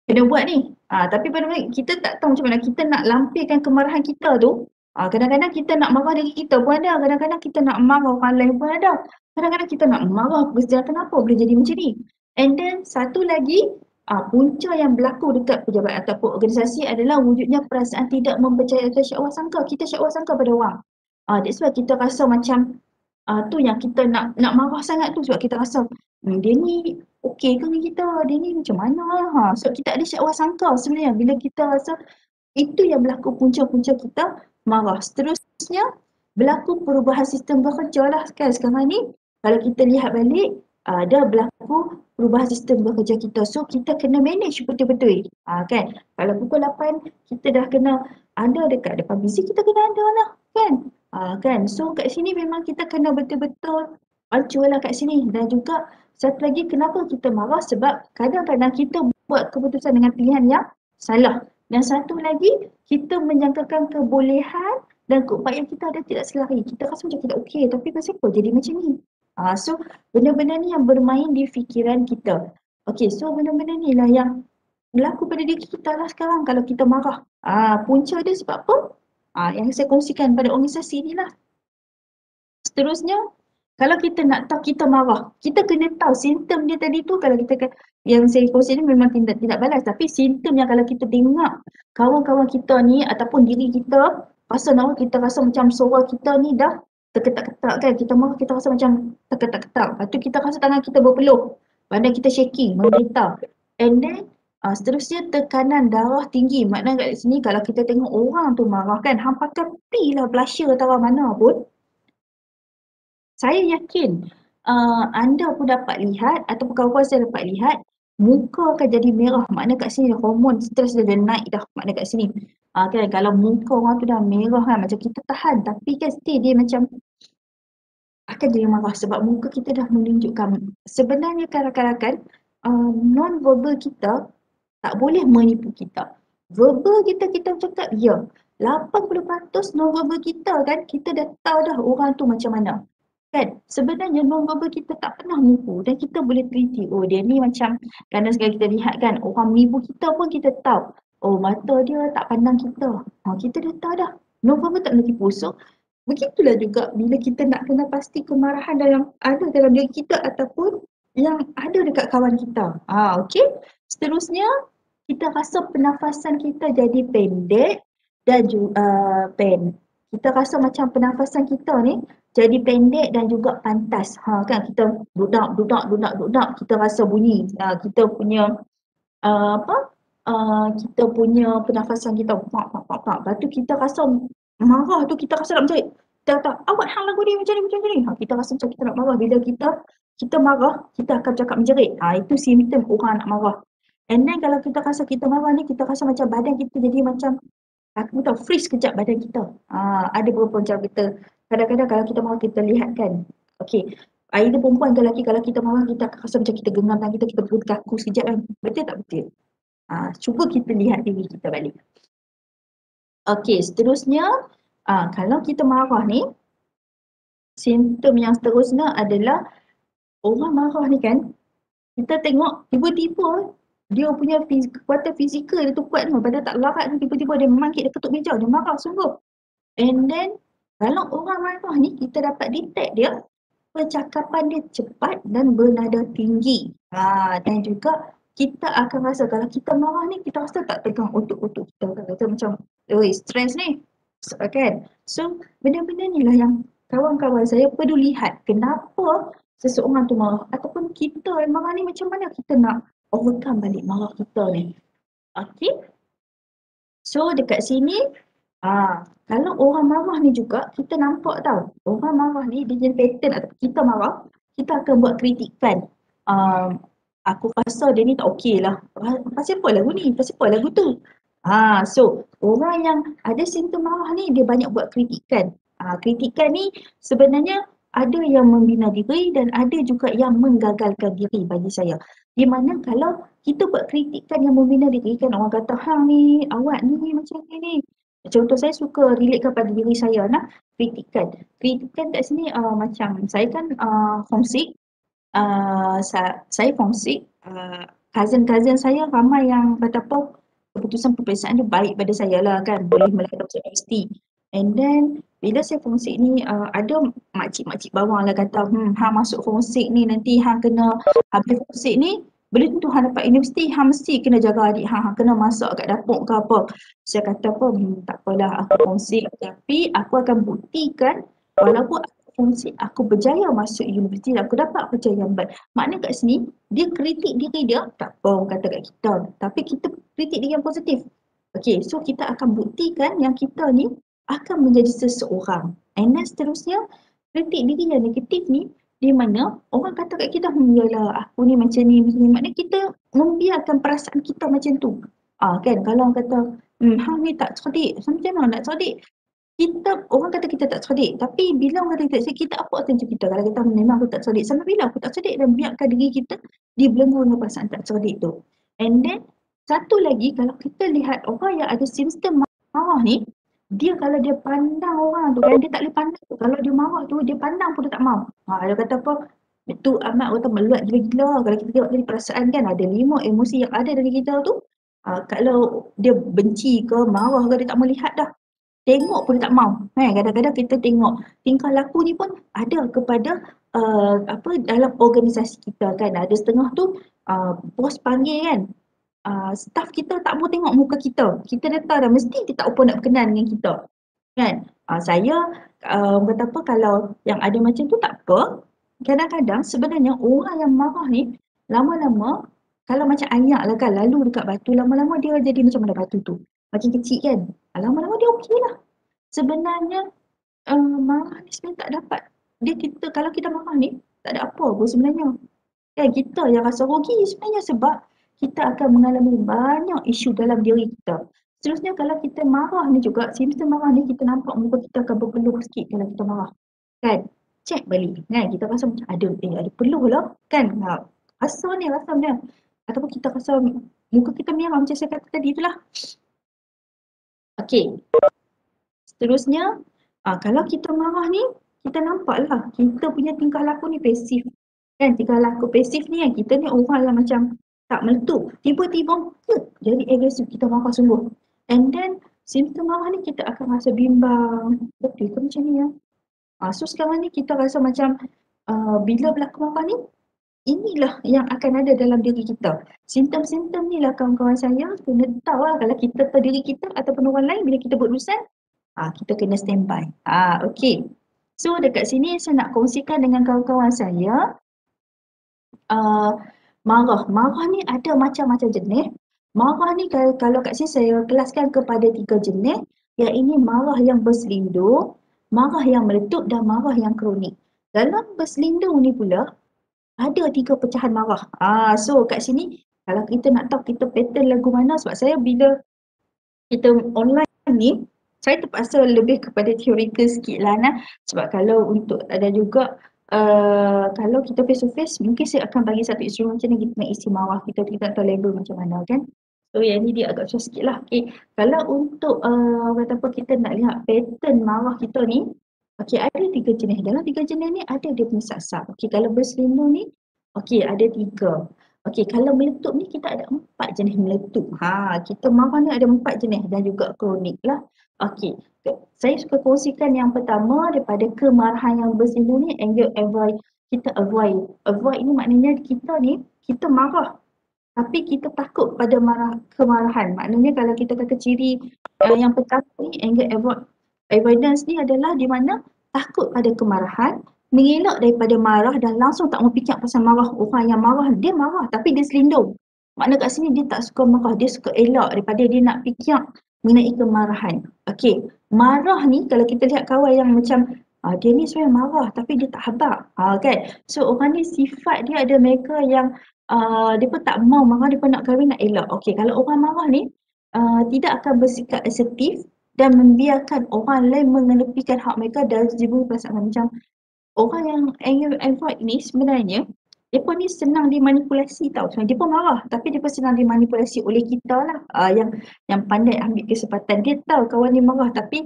kena buat ni. Tapi pada masa kita tak tahu macam mana kita nak lampirkan kemarahan kita tu. Kadang-kadang kita nak marah diri kita pun ada. Kadang-kadang kita nak marah orang lain pun ada. Kadang-kadang kita nak marah pekerjaan kenapa boleh jadi macam ni. And then satu lagi, punca yang berlaku dekat pejabat ataupun organisasi adalah wujudnya perasaan tidak mempercayai atau syakwa sangka. Kita syakwa sangka pada orang. That's why kita rasa macam tu yang kita nak marah sangat tu sebab kita rasa dia ni okey ke dengan kita, dia ni macam mana. So kita ada syakwa sangka sebenarnya bila kita rasa itu yang berlaku punca-punca kita marah. Seterusnya berlaku perubahan sistem bekerja lah kan sekarang ni. Kalau kita lihat balik dah berlaku perubahan sistem bekerja kita. So kita kena manage betul-betul kan. Kalau pukul 8 kita dah kena ada dekat depan busy, kita kena ada lah kan. Kan. So kat sini memang kita kena betul-betul acuh lah kat sini. Dan juga satu lagi kenapa kita marah sebab kadang-kadang kita buat keputusan dengan pilihan yang salah. Dan satu lagi kita menjangkakan kebolehan dan keupayaan kita ada tidak selari. Kita rasa macam tidak okey tapi pasal apa jadi macam ni. So benda-benda ni yang bermain di fikiran kita. Okey, so benda-benda ni lah yang berlaku pada diri kita lah sekarang kalau kita marah. Punca dia sebab apa? Yang saya kongsikan pada organisasi ni lah. Seterusnya, kalau kita nak tahu kita marah, kita kena tahu simptom dia tadi tu. Kalau kita, yang saya kongsi ni memang tidak balas, tapi simptom yang kalau kita dengar kawan-kawan kita ni ataupun diri kita rasa marah, kita rasa macam suara kita ni dah terketak-ketak kan. Kita marah, kita rasa macam terketak-ketak. Lepas tu kita rasa tangan kita berpeluh, badan kita shaking, menggeletar. And then seterusnya tekanan darah tinggi. Maknanya kat sini kalau kita tengok orang tu marah kan, hang pakai pi lah blusher atau mana pun, saya yakin anda pun dapat lihat ataupun kawan-kawan saya dapat lihat muka akan jadi merah. Maknanya kat sini hormon stres dia dah naik dah. Maknanya kat sini kan, kalau muka orang tu dah merah kan, macam kita tahan tapi kan still dia macam akan jadi marah sebab muka kita dah menunjukkan. Sebenarnya kadang-kadang non-verbal kita tak boleh menipu kita. verbal kita cakap ya. 80% non-verbal kita kan, kita dah tahu dah orang tu macam mana. Kan? Sebenarnya non-verbal kita tak pernah menipu dan kita boleh teliti. Oh dia ni macam, kerana sekali kita lihat kan, orang menipu kita pun kita tahu. Oh mata dia tak pandang kita. Kita dah tahu dah. Non-verbal tak boleh tipu. So begitulah juga bila kita nak kena pasti kemarahan ada dalam diri kita ataupun yang ada dekat kawan kita. Okey. Seterusnya, kita rasa pernafasan kita jadi pendek dan juga kita rasa macam pernafasan kita ni jadi pendek dan juga pantas. Kan kita dudak, kita rasa bunyi. Kita punya kita punya pernafasan kita pak. Lepas tu kita rasa marah tu, kita rasa nak menjerit. Kita kata, awak hang lagu ni macam ni. Kita rasa macam kita nak marah. Bila kita marah, kita akan cakap menjerit. Itu simptom orang nak marah. And then kalau kita rasa kita marah ni, kita rasa macam badan kita jadi macam, aku tahu, freeze kejap badan kita. Ada beberapa macam kita, kadang-kadang kalau kita marah kita lihat kan. Okay, either perempuan ke lelaki, kalau kita marah kita akan rasa macam kita genggam tangan kita berkaku sekejap kan. Betul tak betul? Cuba kita lihat diri kita balik. Okay, seterusnya, kalau kita marah ni, simptom yang seterusnya adalah orang marah ni kan, kita tengok tiba-tiba dia punya kekuatan fizikal dia tu kuat ni, pada tak larat ni tiba-tiba dia mangkit, dia ketuk meja, dia marah sungguh. And then kalau orang marah ni kita dapat detect dia, percakapan dia cepat dan bernada tinggi. Dan juga kita akan rasa kalau kita marah ni, kita rasa tak tegang otot-otot kita. Kita macam, stres ni. Kan? So, benda-benda ni lah yang kawan-kawan saya perlu lihat. Kenapa seseorang tu marah? Ataupun kita yang marah ni macam mana kita nak overcome balik marah kita ni. Okay? So, dekat sini, kalau orang marah ni juga, kita nampak tau. Orang marah ni, dia jadi pattern ataupun kita marah, kita akan buat kritikan. Aku rasa dia ni tak okey lah. Pasal apa lagu ni? Pasal apa lagu tu? So, orang yang ada simptom marah ni, dia banyak buat kritikan. Kritikan ni sebenarnya ada yang membina diri dan ada juga yang menggagalkan diri bagi saya. Di mana kalau kita buat kritikan yang membina diri kan, orang kata, hang ni, awak ni macam ni. Contoh saya suka relatekan pada diri saya nak kritikan. Kritikan kat sini macam saya kan homesick. Saya homesick. Cousin-cousin saya ramai yang kata apa, keputusan peperiksaan dia baik pada saya lah kan, boleh melakukan universiti. And then bila saya homesick ni ada makcik-makcik bawang lah kata, hang masuk homesick ni nanti hang kena habis homesick ni belum tentu hang dapat universiti, hang mesti kena jaga adik hang kena masak kat dapur ke apa. Saya kata apa, tak apalah aku homesick, tapi aku akan buktikan walaupun aku homesick, aku berjaya masuk universiti dan aku dapat kerja yang baik. Maknanya kat sini dia kritik diri dia, tak apa orang kata kat kita, tapi kita kritik diri yang positif. Okay, so kita akan buktikan yang kita ni akan menjadi seseorang. And then seterusnya, kritik diri yang negatif ni, di mana orang kata kat kita, yalah aku ni macam ni, maknanya kita membiarkan perasaan kita macam tu. Kan, kalau orang kata, hang ni tak cerdik, macam mana nak cerdik? Orang kata kita tak cerdik, tapi bila orang kata kita tak cerdik, kita apa attention kita? Kalau kita memang aku tak cerdik, sampai bila aku tak cerdik, dan biarkan diri kita dibelenggu dengan perasaan tak cerdik tu. And then, satu lagi, kalau kita lihat orang yang ada simptom marah ni, dia kalau dia pandang orang tu kan, dia tak boleh pandang tu. Kalau dia marah tu, dia pandang pun dia tak mau. Dia kata apa, itu amat kata meluat gila-gila. Kalau kita tengok dari perasaan kan, ada 5 emosi yang ada dari kita tu. Kalau dia benci ke, marah ke, dia tak mau lihat dah. Tengok pun dia tak mau. Kadang-kadang kita tengok tingkah laku ni pun ada kepada dalam organisasi kita kan. Ada setengah tu bos panggil kan, staff kita tak mau tengok muka kita. Kita dah tahu dah mesti dia tak apa nak berkenan dengan kita. Kan? Saya kata apa, kalau yang ada macam tu tak apa. Kadang-kadang sebenarnya orang yang marah ni lama-lama, kalau macam ayak lah kan, lalu dekat batu, lama-lama dia jadi macam mana batu tu. Makin kecil kan. Lama-lama dia okey lah. Sebenarnya marah ni sebenarnya tak dapat. Kalau kita marah ni, tak ada apa pun sebenarnya. Kan kita yang rasa rugi sebenarnya sebab kita akan mengalami banyak isu dalam diri kita. Seterusnya kalau kita marah ni juga, simptom marah ni kita nampak muka kita akan berpeluh sikit kalau kita marah. Kan? Check balik. Kan? Kita rasa macam ada peluh lah. Kan? Rasa ni. Ataupun kita rasa muka kita merah macam saya kata tadi itulah. Okey. Seterusnya, kalau kita marah ni, kita nampaklah kita punya tingkah laku ni pasif. Kan tingkah laku pasif ni kan, kita ni orang yang macam tak meletup. Tiba-tiba jadi agresif, kita marah sungguh. And then simptom marah ni kita akan rasa bimbang. Betul ke macam ni ya? So sekarang ni kita rasa macam bila berlaku marah ni, inilah yang akan ada dalam diri kita. Simptom-simptom ni lah kawan-kawan saya kena tahu lah kalau kita pada diri kita ataupun orang lain bila kita berurusan, kita kena standby. Okey. So dekat sini saya nak kongsikan dengan kawan-kawan saya, marah. Marah ni ada macam-macam jenis. Marah ni kalau kat sini saya kelaskan kepada 3 jenis, iaitu marah yang berselindung, marah yang meletup dan marah yang kronik. Dalam berselindung ni pula, ada 3 pecahan marah. So kat sini kalau kita nak tahu kita pattern lagu mana, sebab saya bila kita online ni, saya terpaksa lebih kepada teorikal sikit lah sebab kalau untuk ada juga kalau kita face to face, mungkin saya akan bagi satu instrumen macam ni, kita nak isi marah kita tak tahu label macam mana kan. So yang ni dia agak susah sikit lah. Okay. Kalau untuk kata apa, kita nak lihat pattern marah kita ni, okey, ada 3 jenis. Dalam 3 jenis ni ada dia punya sasar. Okey, kalau berselindung ni, okey, ada 3. Okey, kalau meletup ni kita ada 4 jenis meletup. Kita marah ni ada 4 jenis dan juga kronik lah. Okey, saya suka kongsikan yang pertama daripada kemarahan yang berselindung ni, anger avoid. Kita avoid. Avoid ni maknanya kita marah tapi kita takut pada kemarahan. Maknanya kalau kita kata ciri yang pertama ni, anger avoidance ni adalah di mana takut pada kemarahan, mengelak daripada marah dan langsung tak mau fikir pasal marah. Orang yang marah, dia marah tapi dia selindung. Maknanya kat sini dia tak suka marah, dia suka elak daripada dia nak fikir mengenai kemarahan. Okey, marah ni kalau kita lihat kawan yang macam dia ni sebenarnya marah tapi dia tak habaq. Kan? So orang ni sifat dia ada mereka yang dia pun tak mau marah, dia pun nak kahwin, nak elak. Okey, kalau orang marah ni tidak akan bersikap asertif dan membiarkan orang lain mengenepikan hak mereka dan jiwa perasaan. Macam orang yang anger avoid ni sebenarnya dia pun ni senang dimanipulasi tau. Sebenarnya dia pun marah tapi dia pun senang dimanipulasi oleh kita lah, yang pandai ambil kesempatan. Dia tahu kawan ni marah tapi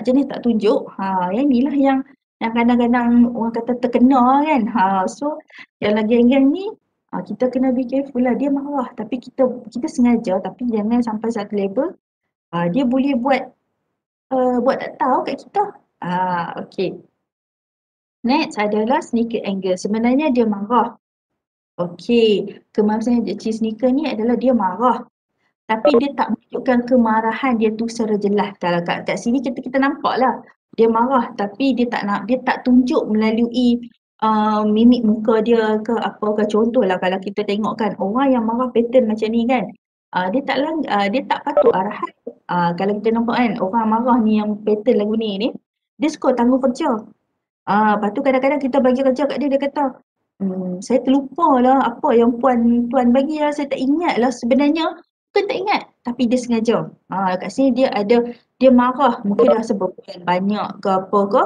jenis tak tunjuk. Yang inilah yang kadang-kadang orang kata terkena kan. So yang lagi geng ni kita kena be careful lah. Dia marah tapi kita sengaja, tapi jangan sampai satu level dia boleh buat tak tahu kat kita. Okey. Next adalah sneaker anger. Sebenarnya dia marah. Okey, kemarahan sneaker ni adalah dia marah. Tapi dia tak menunjukkan kemarahan dia tu secara jelas. Kalau kat sini kita nampak lah. Dia marah tapi dia tak tunjuk melalui mimik muka dia ke apa ke. Contohlah kalau kita tengok kan, orang yang marah pattern macam ni kan, dia tak patuh arahan. Kalau kita nampak kan, orang marah ni yang pattern lagu ni, dia suka tangguh kerja. Lepas tu kadang-kadang kita bagi kerja kat dia, dia kata, saya terlupa lah apa yang tuan bagi lah, saya tak ingat lah sebenarnya. Bukan tak ingat, tapi dia sengaja. Kat sini dia marah, mungkin dah sebulan banyak ke apa ke,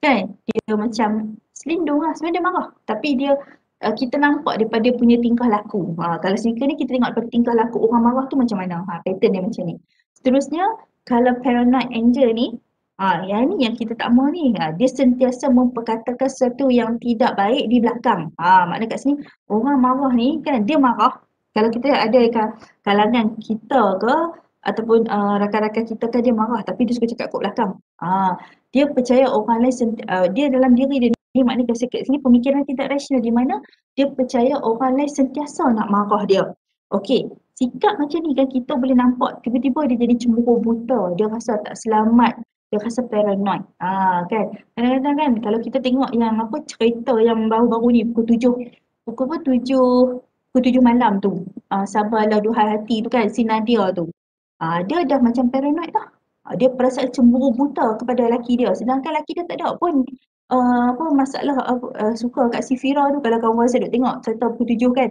kan? Dia macam selindung lah, sebenarnya dia marah. Tapi kita nampak daripada punya tingkah laku. Kalau sneaker ni kita tengok daripada tingkah laku orang marah tu macam mana. Pattern dia macam ni. Seterusnya, kalau paranoid anger ni, yang ni yang kita tak mahu ni. Dia sentiasa memperkatakan sesuatu yang tidak baik di belakang. Maknanya kat sini, orang marah ni kan, dia marah. Kalau kita ada kalangan kita ke, ataupun rakan-rakan kita kan, dia marah tapi dia suka cakap kat belakang. Dia percaya orang lain, dia dalam diri dia ni, maknanya kat sini pemikiran tidak rasional di mana dia percaya orang lain sentiasa nak marah dia. Okey, sikap macam ni kan kita boleh nampak tiba-tiba dia jadi cemburu buta, dia rasa tak selamat, dia rasa paranoid. Kan, kadang-kadang kan kalau kita tengok yang cerita yang baru-baru ni pukul 7 malam tu, Sabarlah Duhai Hati tu kan, si Nadia tu, dia dah macam paranoid dah. Dia perasaan cemburu buta kepada lelaki dia, sedangkan lelaki dia tak ada pun masalah suka kat si Fira tu. Kalau kawan saya duk tengok cerita pukul 7 kan,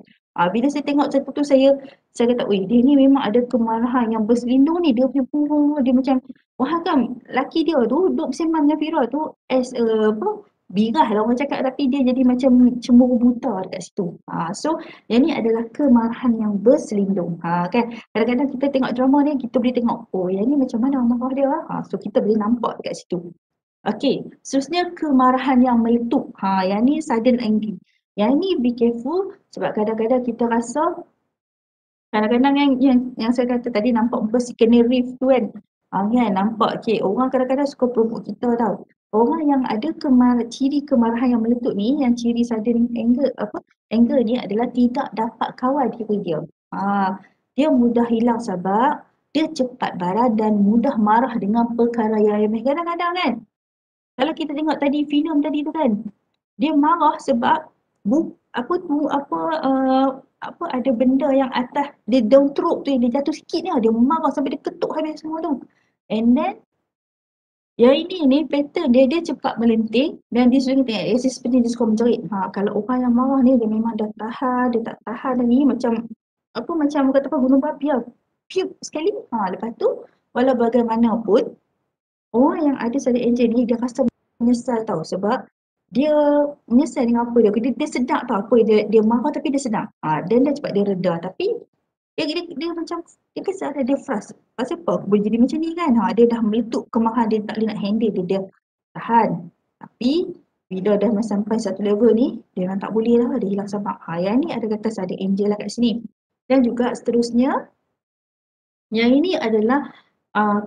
bila saya tengok cerita tu saya kata, dia ni memang ada kemarahan yang berselindung ni. Dia punya dia macam, wah kan lelaki dia tu duk bersembang dengan Fira tu as birah lah orang cakap, tapi dia jadi macam cemburu buta dekat situ. So yang ni adalah kemarahan yang berselindung. Kan kadang-kadang kita tengok drama ni kita boleh tengok, oh yang ni macam mana marah dia. So kita boleh nampak dekat situ. Okey, seterusnya kemarahan yang meletup. Yang ni sudden angry. Yang ni be careful sebab kadang-kadang kita rasa kadang-kadang yang saya kata tadi nampak muka si kena riff tu kan. Kan nampak orang kadang-kadang suka provoke kita tau. Orang yang ada ciri kemarahan yang meletup ni, yang ciri sudden anger ni adalah tidak dapat kawal diri dia. Dia mudah hilang sebab dia cepat marah dan mudah marah dengan perkara yang remeh. Kadang-kadang kan kalau kita tengok tadi filem tadi tu kan, dia marah sebab ada benda yang atas dia down throat tu, dia jatuh sikit dia marah sampai dia ketuk habis semua tu. And then yang ini ni pattern dia cepat melenting dan dia sering tengok dia seperti dia suka menjerit. Kalau orang yang marah ni dia memang dah tahan, dia tak tahan dan ni macam kata gunung berapi lah. Piup sekali. Lepas tu walau bagaimanapun orang yang ada sudden anger ni dia rasa menyesal tau sebab dia menyesal dengan apa dia sedar tau apa dia marah tapi dia sedar. Dan dia cepat dia reda tapi dia macam dia kesal, dia frust. Pasal apa aku boleh jadi macam ni kan? Dia dah meletup kemarahan, dia tak boleh nak handle, dia tahan. Tapi bila dah sampai satu level ni, dia memang tak boleh lah, dia hilang sabar. Yang ni ada kata sudden anger lah kat sini. Dan juga seterusnya, yang ini adalah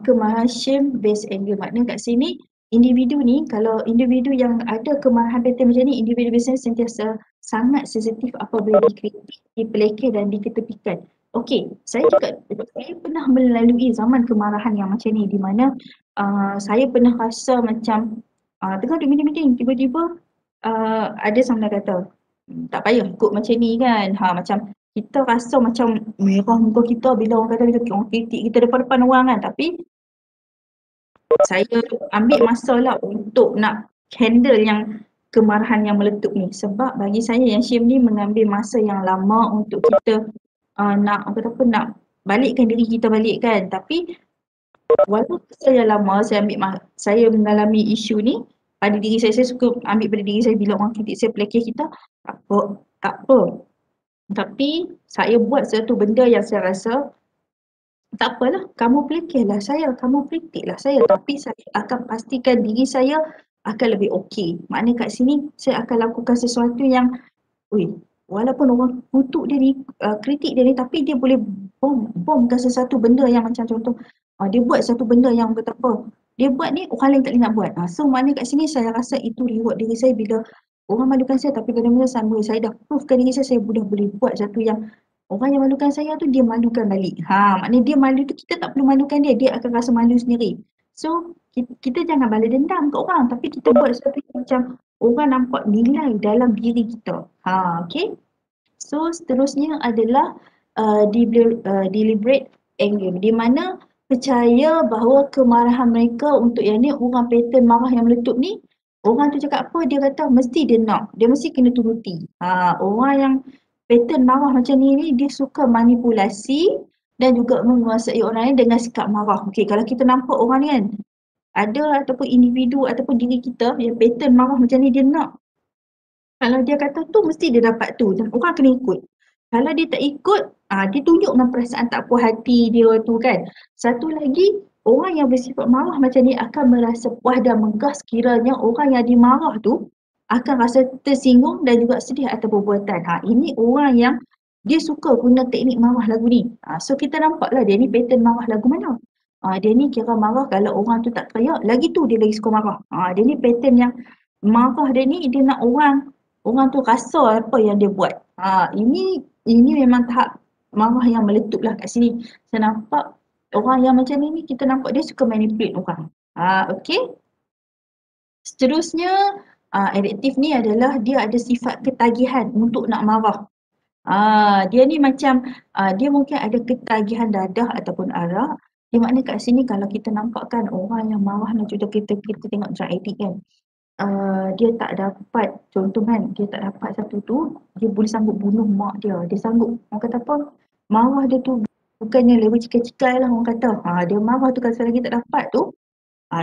kemarahan shame based anger. Maknanya kat sini individu ni, kalau individu yang ada kemarahan pattern macam ni, individu biasanya sentiasa sangat sensitif apabila dikritik, dipelekeh dan diketepikan. Okey, saya pernah melalui zaman kemarahan yang macam ni di mana saya pernah rasa macam tengah duduk meeting-meeting tiba-tiba ada sambil kata tak payah ikut macam ni kan. Macam kita rasa macam merah muka kita bila orang kata orang kritik kita depan-depan orang kan, tapi saya ambil masa lah untuk nak handle yang kemarahan yang meletup ni sebab bagi saya yang shame ni mengambil masa yang lama untuk kita nak balikkan diri kita balik kan. Tapi walaupun saya lama saya mengalami isu ni pada diri saya suka ambil pada diri saya bila orang kritik saya, pelekeh kita, tak apa. Tapi saya buat satu benda yang saya rasa tak apalah, kamu pelekehlah saya, kamu kritiklah saya, tapi saya akan pastikan diri saya akan lebih okey. Maknanya kat sini saya akan lakukan sesuatu yang walaupun orang kutuk dia ni, kritik dia ni, tapi dia boleh bomkan sesuatu benda yang macam contoh dia buat satu benda yang betapa dia buat ni orang lain tak boleh nak buat. So maknanya kat sini saya rasa itu reward diri saya bila orang malukan saya, tapi kadang-kadang saya dah provekan diri saya dah boleh buat satu yang orang yang malukan saya tu dia malukan balik. Maknanya dia malu tu kita tak perlu malukan dia akan rasa malu sendiri. So kita jangan balas dendam ke orang, tapi kita buat sesuatu yang macam orang nampak nilai dalam diri kita. Okay. So seterusnya adalah deliberate anger, di mana percaya bahawa kemarahan mereka untuk yang ni, orang pattern marah yang meletup ni, orang tu cakap apa dia kata mesti dia nak, dia mesti kena turuti. Orang yang pattern marah macam ni dia suka manipulasi dan juga menguasai orang lain dengan sikap marah. Okey, kalau kita nampak orang ni kan ada ataupun individu ataupun diri kita yang pattern marah macam ni, dia nak, kalau dia kata tu mesti dia dapat tu dan orang kena ikut. Kalau dia tak ikut, dia tunjukkan perasaan tak puas hati dia tu kan. Satu lagi, orang yang bersifat marah macam ni akan merasa puas dan megah sekiranya orang yang dimarah tu akan rasa tersinggung dan juga sedih atas perbuatan. Ini orang yang dia suka guna teknik marah lagu ni. So kita nampaklah dia ni pattern marah lagu mana. Dia ni kira marah kalau orang tu tak teriak, lagi tu dia lagi suka marah. Dia ni pattern yang marah dia ni, dia nak orang tu rasa apa yang dia buat. Ini memang tahap marah yang meletup lah kat sini. Saya nampak orang yang macam ni kita nampak dia suka manipulate orang. Okay. Seterusnya, adiktif ni adalah dia ada sifat ketagihan untuk nak marah. Dia ni macam dia mungkin ada ketagihan dadah ataupun arak. Di makna kat sini kalau kita nampakkan orang yang marah, contoh kita tengok drug addict kan. Dia tak dapat, contoh kan, dia tak dapat satu tu, dia boleh sanggup bunuh mak dia. Dia sanggup, orang kata apa, marah dia tu bukannya level cikai-cikai lah orang kata. Dia marah tu kalau lagi tak dapat tu,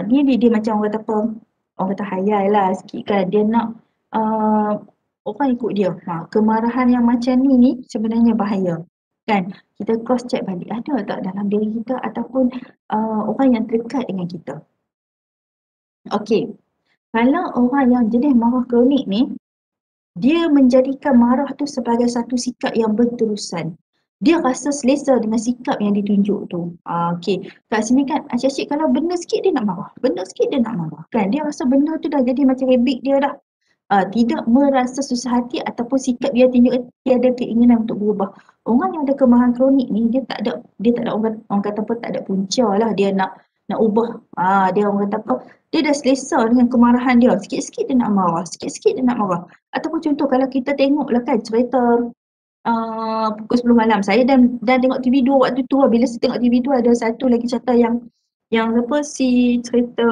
dia macam orang kata apa, orang kata hayal lah sikit kan. Dia nak orang ikut dia. Kemarahan yang macam ni sebenarnya bahaya. Kan? Kita cross check balik. Ada tak dalam diri kita ataupun orang yang terdekat dengan kita. Okey. Kalau orang yang jenis marah kronik ni, dia menjadikan marah tu sebagai satu sikap yang berterusan. Dia rasa selesa dengan sikap yang ditunjuk tu. Okey. Kat sini kan asyik kalau benda sikit dia nak marah. Benda sikit dia nak marah. Kan? Dia rasa benda tu dah jadi macam habit dia dah. Tidak merasa susah hati ataupun sikap dia tunjuk dia ada keinginan untuk berubah. Orang yang ada kemarahan kronik ni dia tak ada orang kata apa, tak ada punca lah dia nak ubah. Dia orang kata apa, dia dah selesa dengan kemarahan dia. Sikit-sikit dia nak marah, sikit-sikit dia nak marah. Ataupun contoh kalau kita tengoklah kan cerita pukul 10 malam. Saya dan tengok TV2 waktu tu lah. Bila saya tengok TV2 ada satu lagi cerita yang apa si cerita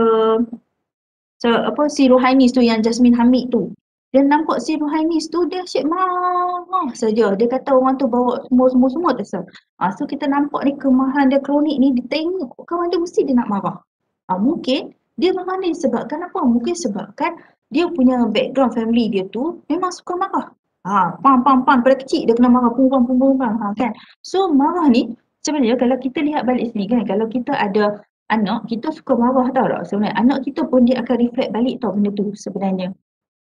si Rohainis tu yang Jasmine Hamid tu. Dia nampak si Rohainis tu dia asyik marah saja. Dia kata orang tu bawa semua terasa. So kita nampak ni kemarahan dia kronik ni, dia tengok kawan dia mesti dia nak marah. Mungkin dia marah ni sebabkan apa? Mungkin sebabkan dia punya background family dia tu memang suka marah. Pam pada kecil dia kena marah pum kan. So marah ni sebenarnya kalau kita lihat balik sini kan, kalau kita ada anak, kita suka marah tau tak sebenarnya. Anak kita pun dia akan reflect balik tau benda tu sebenarnya.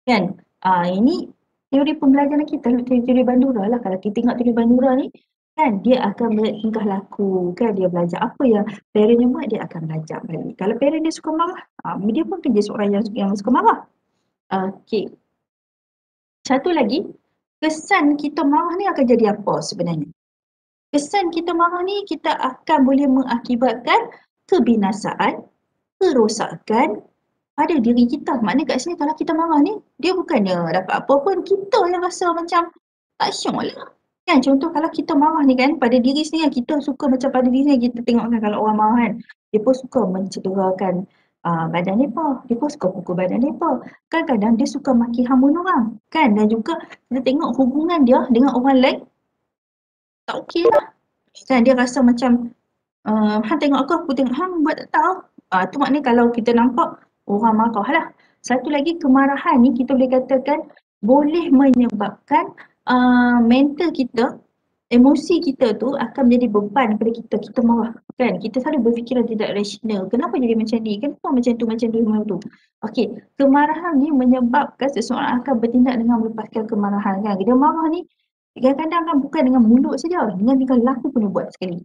Kan? Ini teori pembelajaran kita, teori Bandura lah. Kalau kita tengok teori Bandura ni, kan dia akan melihat tingkah laku, kan dia belajar apa yang parent dia buat, dia akan belajar balik. Kalau parent dia suka marah, dia pun akan jadi seorang yang suka marah. Okey. Satu lagi, kesan kita marah ni akan jadi apa sebenarnya? Kesan kita marah ni kita akan boleh mengakibatkan kebinasaan, kerosakan pada diri kita. Maknanya kat sini kalau kita marah ni, dia bukannya dapat apa pun, kita yang rasa macam tak syok lah. Kan contoh kalau kita marah ni kan, pada diri sendiri kita suka macam pada diri sendiri kita tengok kan kalau orang marah kan, dia pun suka mencederakan badan mereka, dia pun suka pukul badan mereka. Kadang-kadang dia suka maki hamun orang. Kan? Dan juga kita tengok hubungan dia dengan orang lain tak okey lah. Kan dia rasa macam hang tengok aku tengok hang buat tak tahu. Tu maknanya kalau kita nampak orang marah lah. Satu lagi kemarahan ni kita boleh katakan boleh menyebabkan mental kita, emosi kita tu akan menjadi beban kepada kita. Kita marah kan. Kita selalu berfikiran tidak rasional. Kenapa jadi macam ni? Kenapa macam tu macam tu? Okey, kemarahan ni menyebabkan seseorang akan bertindak dengan melepaskan kemarahan kan. Dia marah ni kadang-kadang kan bukan dengan mulut saja, dengan tingkah laku pun dia buat sekali.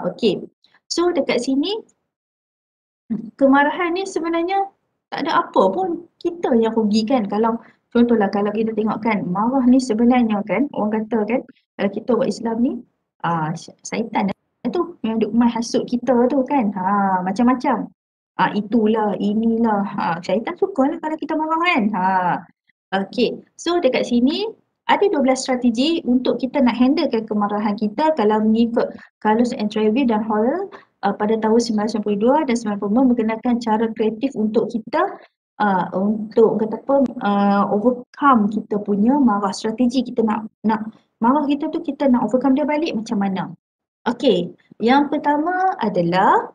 Okey. So dekat sini kemarahan ni sebenarnya tak ada apa pun, kita yang rugi kan. Kalau contohlah kalau kita tengok kan, marah ni sebenarnya kan, orang kata kan, kalau kita buat Islam ni, syaitan tu yang duk main hasut kita tu kan, macam-macam. Itulah, inilah, syaitan suka lah kalau kita marah kan. Okey, so dekat sini ada 12 strategi untuk kita nak handlekan kemarahan kita kalau mengikut Carlos Entrevi dan Howell pada tahun 1992 dan 1990 menggunakan cara kreatif untuk kita untuk kata apa overcome kita punya marah. Strategi kita nak marah kita tu kita nak overcome dia balik macam mana. Okey, yang pertama adalah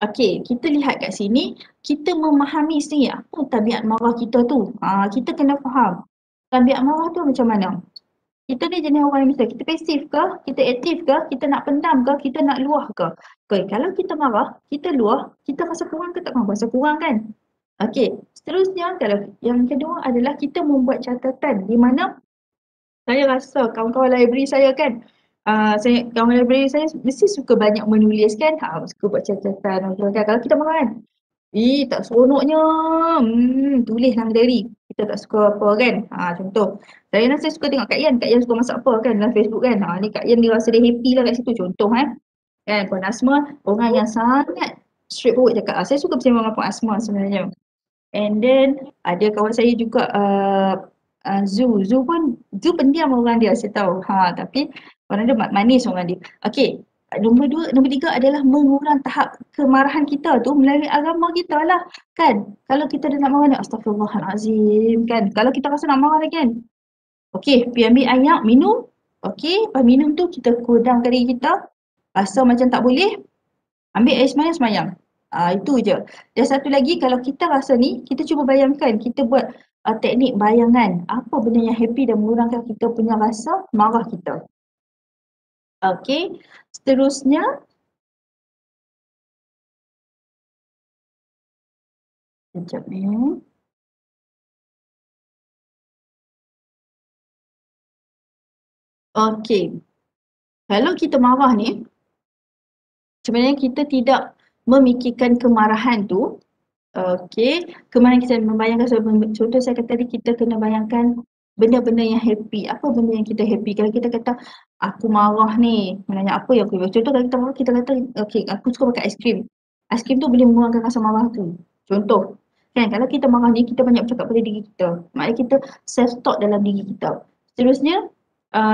kita lihat kat sini, kita memahami sendiri apa tabiat marah kita tu. Kita kena faham tabiat marah tu macam mana. Kita ni jenis orang yang kita pasif ke, kita aktif ke, kita nak pendam ke, kita nak luah ke. Okay, kalau kita marah, kita luah, kita rasa kurang ke tak rasa kurang kan? Okey, seterusnya kalau yang kedua adalah kita membuat catatan di mana saya rasa kawan-kawan library saya kan, kawan library saya mesti suka banyak menulis kan, suka buat catatan kan. Kalau kita marah kan, tak seronoknya, tulis dalam diary. Kita tak suka apa kan. Contoh, saya suka tengok Kak Yan suka masak apa kan dalam Facebook kan. Ni Kak Yan dia rasa dia happy lah kat situ. Contoh kan. Puan Asma, orang yang sangat straightforward cakap. Saya suka bersama dengan Puan Asma sebenarnya. And then, ada kawan saya juga, Zu pendiam orang dia, saya tahu. Tapi orang dia manis orang dia. Okey. Nombor tiga adalah mengurang tahap kemarahan kita tu melalui agama kita lah kan. Kalau kita dah nak marah ni, astagfirullahalazim kan. Kalau kita rasa nak marah lagi kan, okey, pergi ambil air, minum. Okey, lepas minum tu kita kodamkan diri kita. Rasa macam tak boleh, ambil air semayang. Itu je. Dan satu lagi, kalau kita rasa ni, kita cuba bayangkan, kita buat teknik bayangan. Apa benda yang happy dan mengurangkan kita punya rasa marah kita. Okey, seterusnya. Sekejap ni. Okey, kalau kita marah ni, sebenarnya kita tidak memikirkan kemarahan tu. Okey, kemarahan kita membayangkan, contoh saya kata tadi, kita kena bayangkan benda-benda yang happy. Apa benda yang kita happy? Kalau kita kata, aku marah ni, sebenarnya apa yang aku buat? Contoh kalau kita marah, kita kata, okey, aku suka makan aiskrim. Aiskrim tu boleh mengurangkan rasa marah tu. Contoh. Kan, kalau kita marah ni, kita banyak bercakap pada diri kita. Maknanya kita self-talk dalam diri kita. Seterusnya,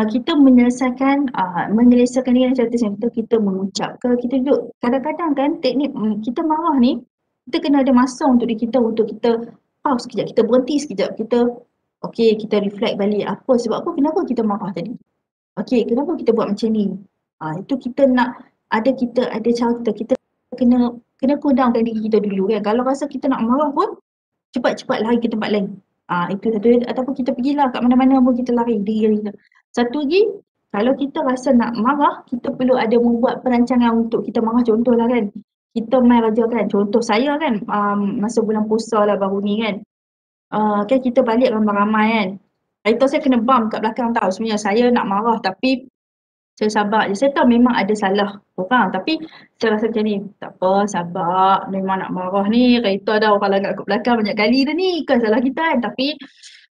kita menyelesaikan diri dengan cara tertentu, kita mengucap ke, kita duduk. Kadang-kadang kan teknik kita marah ni, kita kena ada masa untuk diri kita, untuk kita pause sekejap, kita berhenti sekejap, kita reflect balik sebab apa, kenapa kita marah tadi. Okey, kenapa kita buat macam ni. Itu kita nak ada cara kita kena kudangkan diri kita dulu kan. Kalau rasa kita nak marah pun, cepat-cepat lari ke tempat lain. Itu satu, ataupun kita pergilah kat mana-mana pun kita lari diri kita. Satu lagi, kalau kita rasa nak marah, kita perlu ada membuat perancangan untuk kita marah. Contohlah kan, kita main raja kan. Contoh saya kan, masa bulan puasa lah baru ni kan. Kan kita balik ramai-ramai kan. Hari tu saya kena bump kat belakang tau. Sebenarnya saya nak marah tapi saya sabar je. Saya tahu memang ada salah orang tapi saya rasa macam ni, tak apa, sabar. Memang nak marah ni. Kereta dah orang langgar kat belakang banyak kali dah ni. Bukan salah kita kan. Tapi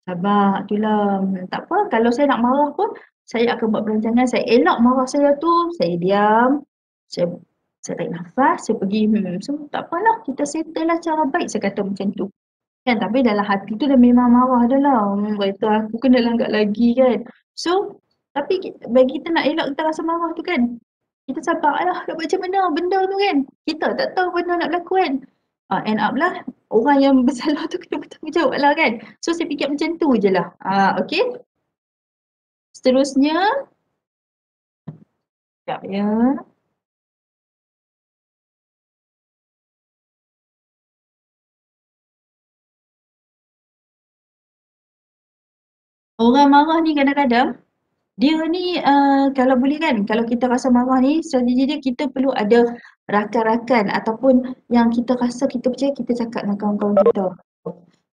sabar, itulah. Tak apa, kalau saya nak marah pun, saya akan buat perancangan. Saya elak marah saya tu, saya diam. Saya tarik nafas, saya pergi, so tak apalah, kita settle lah cara baik, saya kata macam tu. Kan, tapi dalam hati tu dah memang marah dah lah. Kata aku kena langgar lagi kan. So, tapi bagi kita nak elak kita rasa marah tu kan, kita sabar lah, nak macam mana benda tu kan. Kita tak tahu benda nak berlaku kan. End up lah, orang yang bersalah tu kena bertanggungjawab lah kan. So, saya fikir macam tu je lah. Okay. Seterusnya. Sekejap ya. Orang marah ni kadang-kadang, dia ni kalau boleh kan, kalau kita rasa marah ni, strategi dia kita perlu ada rakan-rakan ataupun yang kita rasa kita percaya, kita cakap dengan kawan-kawan kita.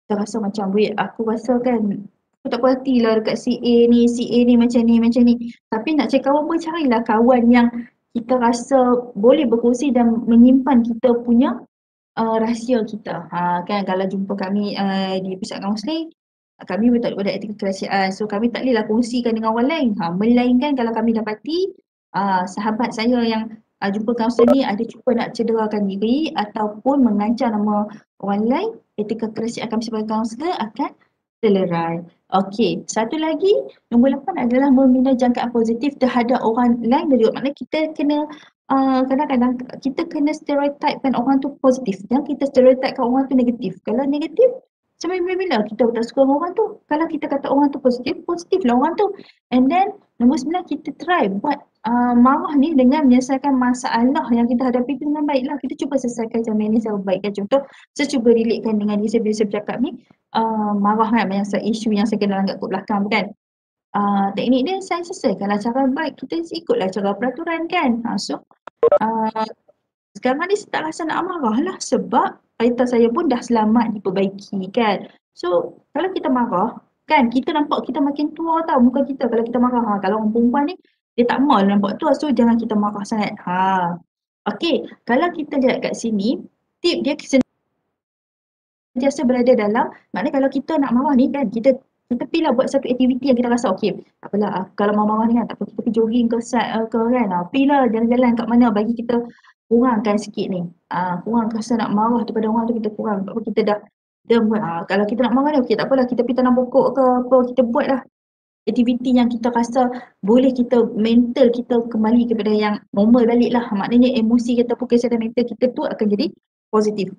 Kita rasa macam, wait, aku rasa kan, aku tak puas hati lah dekat si A ni macam ni. Tapi nak cari kawan pun, carilah kawan yang kita rasa boleh berkongsi dan menyimpan kita punya rahsia kita. Kan kalau jumpa kami di pusat kaunseling, kami tak ada etika kerahsiaan. So kami tak bolehlah kongsikan dengan orang lain. Melainkan kalau kami dapati sahabat saya yang jumpa kaunselor ni ada cuba nak cederakan diri ataupun mengancam nama orang lain, etika kerahsiaan kami sebagai kaunselor akan terlerai. Okey, satu lagi, nombor 8 adalah membina jangkaan positif terhadap orang lain dan juga maknanya kita kena kadang-kadang kita kena stereotypekan orang tu positif dan kita stereotypekan orang tu negatif. Kalau negatif, sampai bila kita tak suka orang tu. Kalau kita kata orang tu positif, positif lah orang tu. And then nombor 9, kita try buat marah ni dengan menyelesaikan masalah yang kita hadapi tu dengan baik lah. Kita cuba selesaikan macam ni secara baik kan. Contoh, saya cuba relatekan dengan diri saya bila saya bercakap ni, marah kan banyak isu yang saya kena langgar kat belakang kan. Teknik dia saya selesaikanlah cara baik, kita ikutlah cara peraturan kan. So sekarang ni saya tak rasa nak marah lah sebab kereta saya pun dah selamat diperbaiki kan. So kalau kita marah kan, kita nampak kita makin tua tau muka kita kalau kita marah. Kalau orang perempuan ni dia tak mahu nampak tua, so jangan kita marah sangat. Okey, kalau kita lihat kat sini, tip dia sentiasa berada dalam, maknanya kalau kita nak marah ni kan, kita pilih buat satu aktiviti yang kita rasa okey, apalah kalau mau marah ni kan, tak apa, kita pergi jogging ke kan, pilih jalan-jalan kat mana bagi kita kurangkan sikit ni. Kurang rasa nak marah tu pada orang tu, kita kurang. Apa kita dah buat. Kalau kita nak marah ni okey, tak apalah, kita pergi tanam pokok ke apa, kita buatlah aktiviti yang kita rasa boleh kita mental kita kembali kepada yang normal balik lah. Maknanya emosi kita pun, kesihatan mental kita tu akan jadi positif.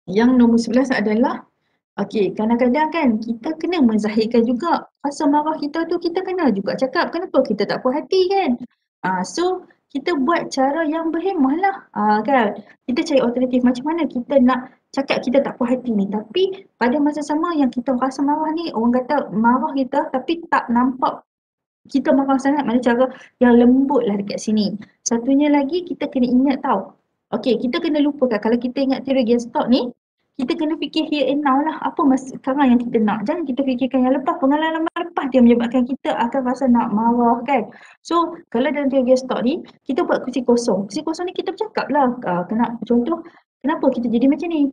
Yang nombor 11 adalah okey, kadang-kadang kan kita kena menzahirkan juga rasa marah kita tu, kita kena juga cakap kenapa kita tak puas hati kan. So kita buat cara yang berhemah lah. Kan? Kita cari alternatif macam mana kita nak cakap kita tak puas hati ni. Tapi pada masa sama yang kita rasa marah ni, orang kata marah kita tapi tak nampak kita marah sangat, mana cara yang lembut lah dekat sini. Satunya lagi kita kena ingat tau. Okay, kita kena lupakan kalau kita ingat teori Gestalt ni, kita kena fikir here and now lah. Apa masa sekarang yang kita nak. Jangan kita fikirkan yang lepas. Pengalaman lepas dia menyebabkan kita akan rasa nak marah kan. So, kalau dalam teori Gestalt ni, kita buat kursi kosong. Kursi kosong ni kita bercakap lah. Contoh, kenapa kita jadi macam ni?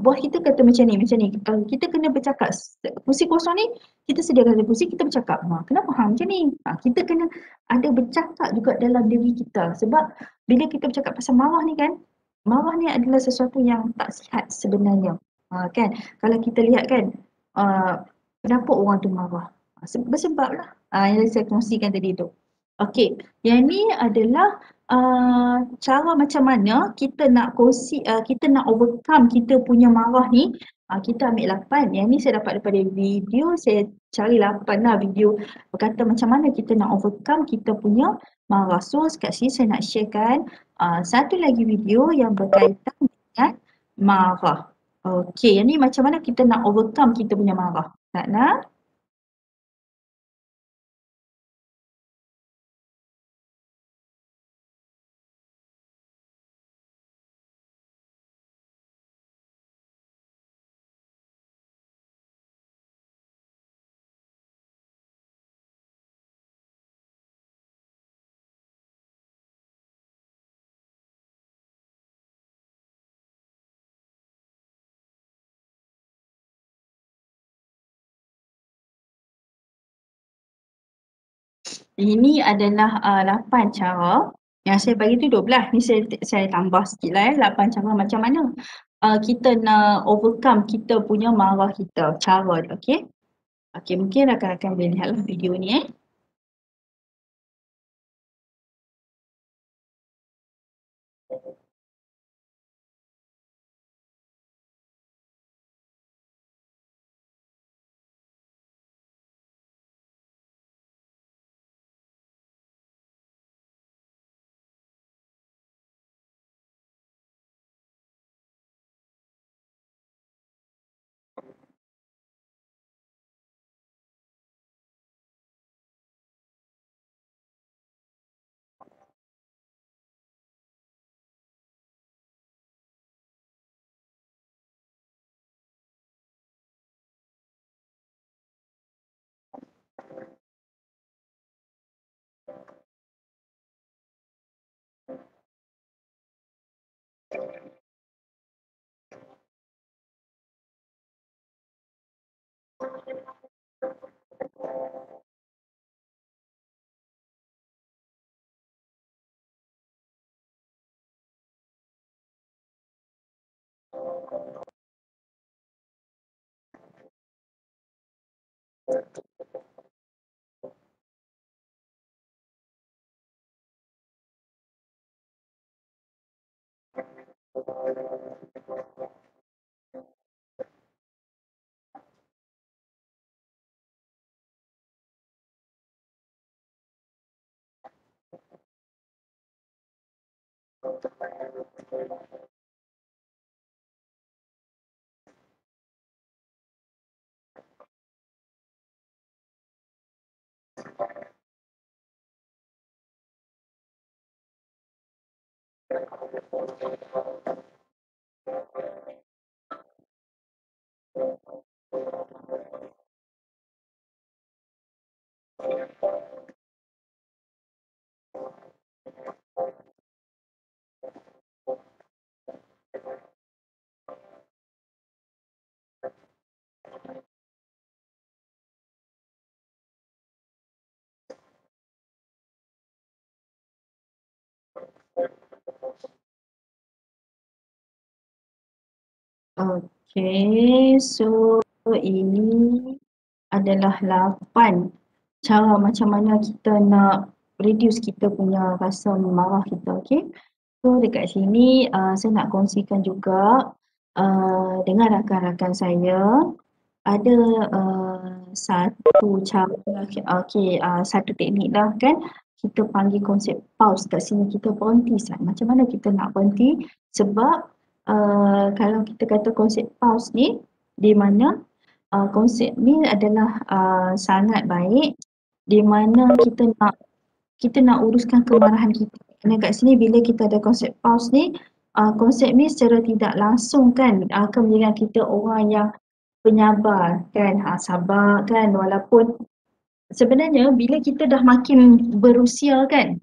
Bos kita kata macam ni. Kita kena bercakap. Kursi kosong ni, kita sediakan kursi, kita bercakap. Kenapa macam ni? Kita kena ada bercakap juga dalam diri kita. Sebab bila kita bercakap pasal marah ni kan, marah ni adalah sesuatu yang tak sihat sebenarnya. Kan? Kalau kita lihat kan, kenapa orang tu marah? Bersebab lah yang saya kongsikan tadi tu. Okey, yang ni adalah cara macam mana kita nak kita nak overcome kita punya marah ni. Kita ambil 8. Yang ni saya dapat daripada video, saya cari 8 lah video berkata macam mana kita nak overcome kita punya marah. So kat sini saya nak sharekan satu lagi video yang berkaitan dengan marah. Okey, yang ni macam mana kita nak overcome kita punya marah. Nak? Ini adalah 8 cara. Yang saya bagi tu 12. Ni saya tambah sikit lah 8 cara macam mana kita nak overcome kita punya marah kita. Cara dia, okey? Okey, mungkin rakan-rakan boleh lihatlah video ni Okay, so ini adalah 8 cara macam mana kita nak reduce kita punya rasa marah kita, okay? So dekat sini saya nak kongsikan juga dengan rakan-rakan saya ada satu cara, okay, satu teknik lah kan kita panggil konsep pause kat sini, kita berhenti Ustaz. Macam mana kita nak berhenti? Sebab kalau kita kata konsep pause ni, di mana konsep ni adalah sangat baik, di mana kita nak uruskan kemarahan kita. Kerana kat sini bila kita ada konsep pause ni, konsep ni secara tidak langsung kan akan menjadikan kita orang yang penyabar kan, sabar kan, walaupun sebenarnya bila kita dah makin berusia kan,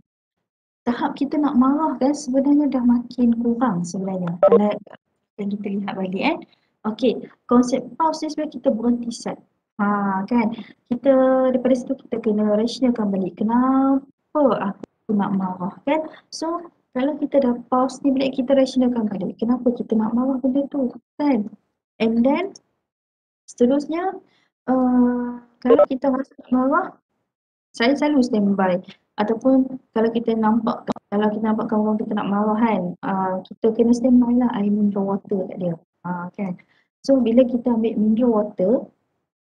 tahap kita nak marah kan sebenarnya dah makin kurang sebenarnya. Kalau kita lihat balik okey, konsep pause ni sebenarnya kita berhenti Ustaz. Kan, kita daripada situ kita kena rationalkan balik kenapa aku nak marah kan. So kalau kita dah pause ni balik, kita rationalkan balik kenapa kita nak marah benda tu kan. And then seterusnya kalau kita rasa nak marah, saya selalu standby. Ataupun kalau kita nampak kawan kita nak marah kan, kita kena standby lah air mineral water kat dia. Kan. So bila kita ambil mineral water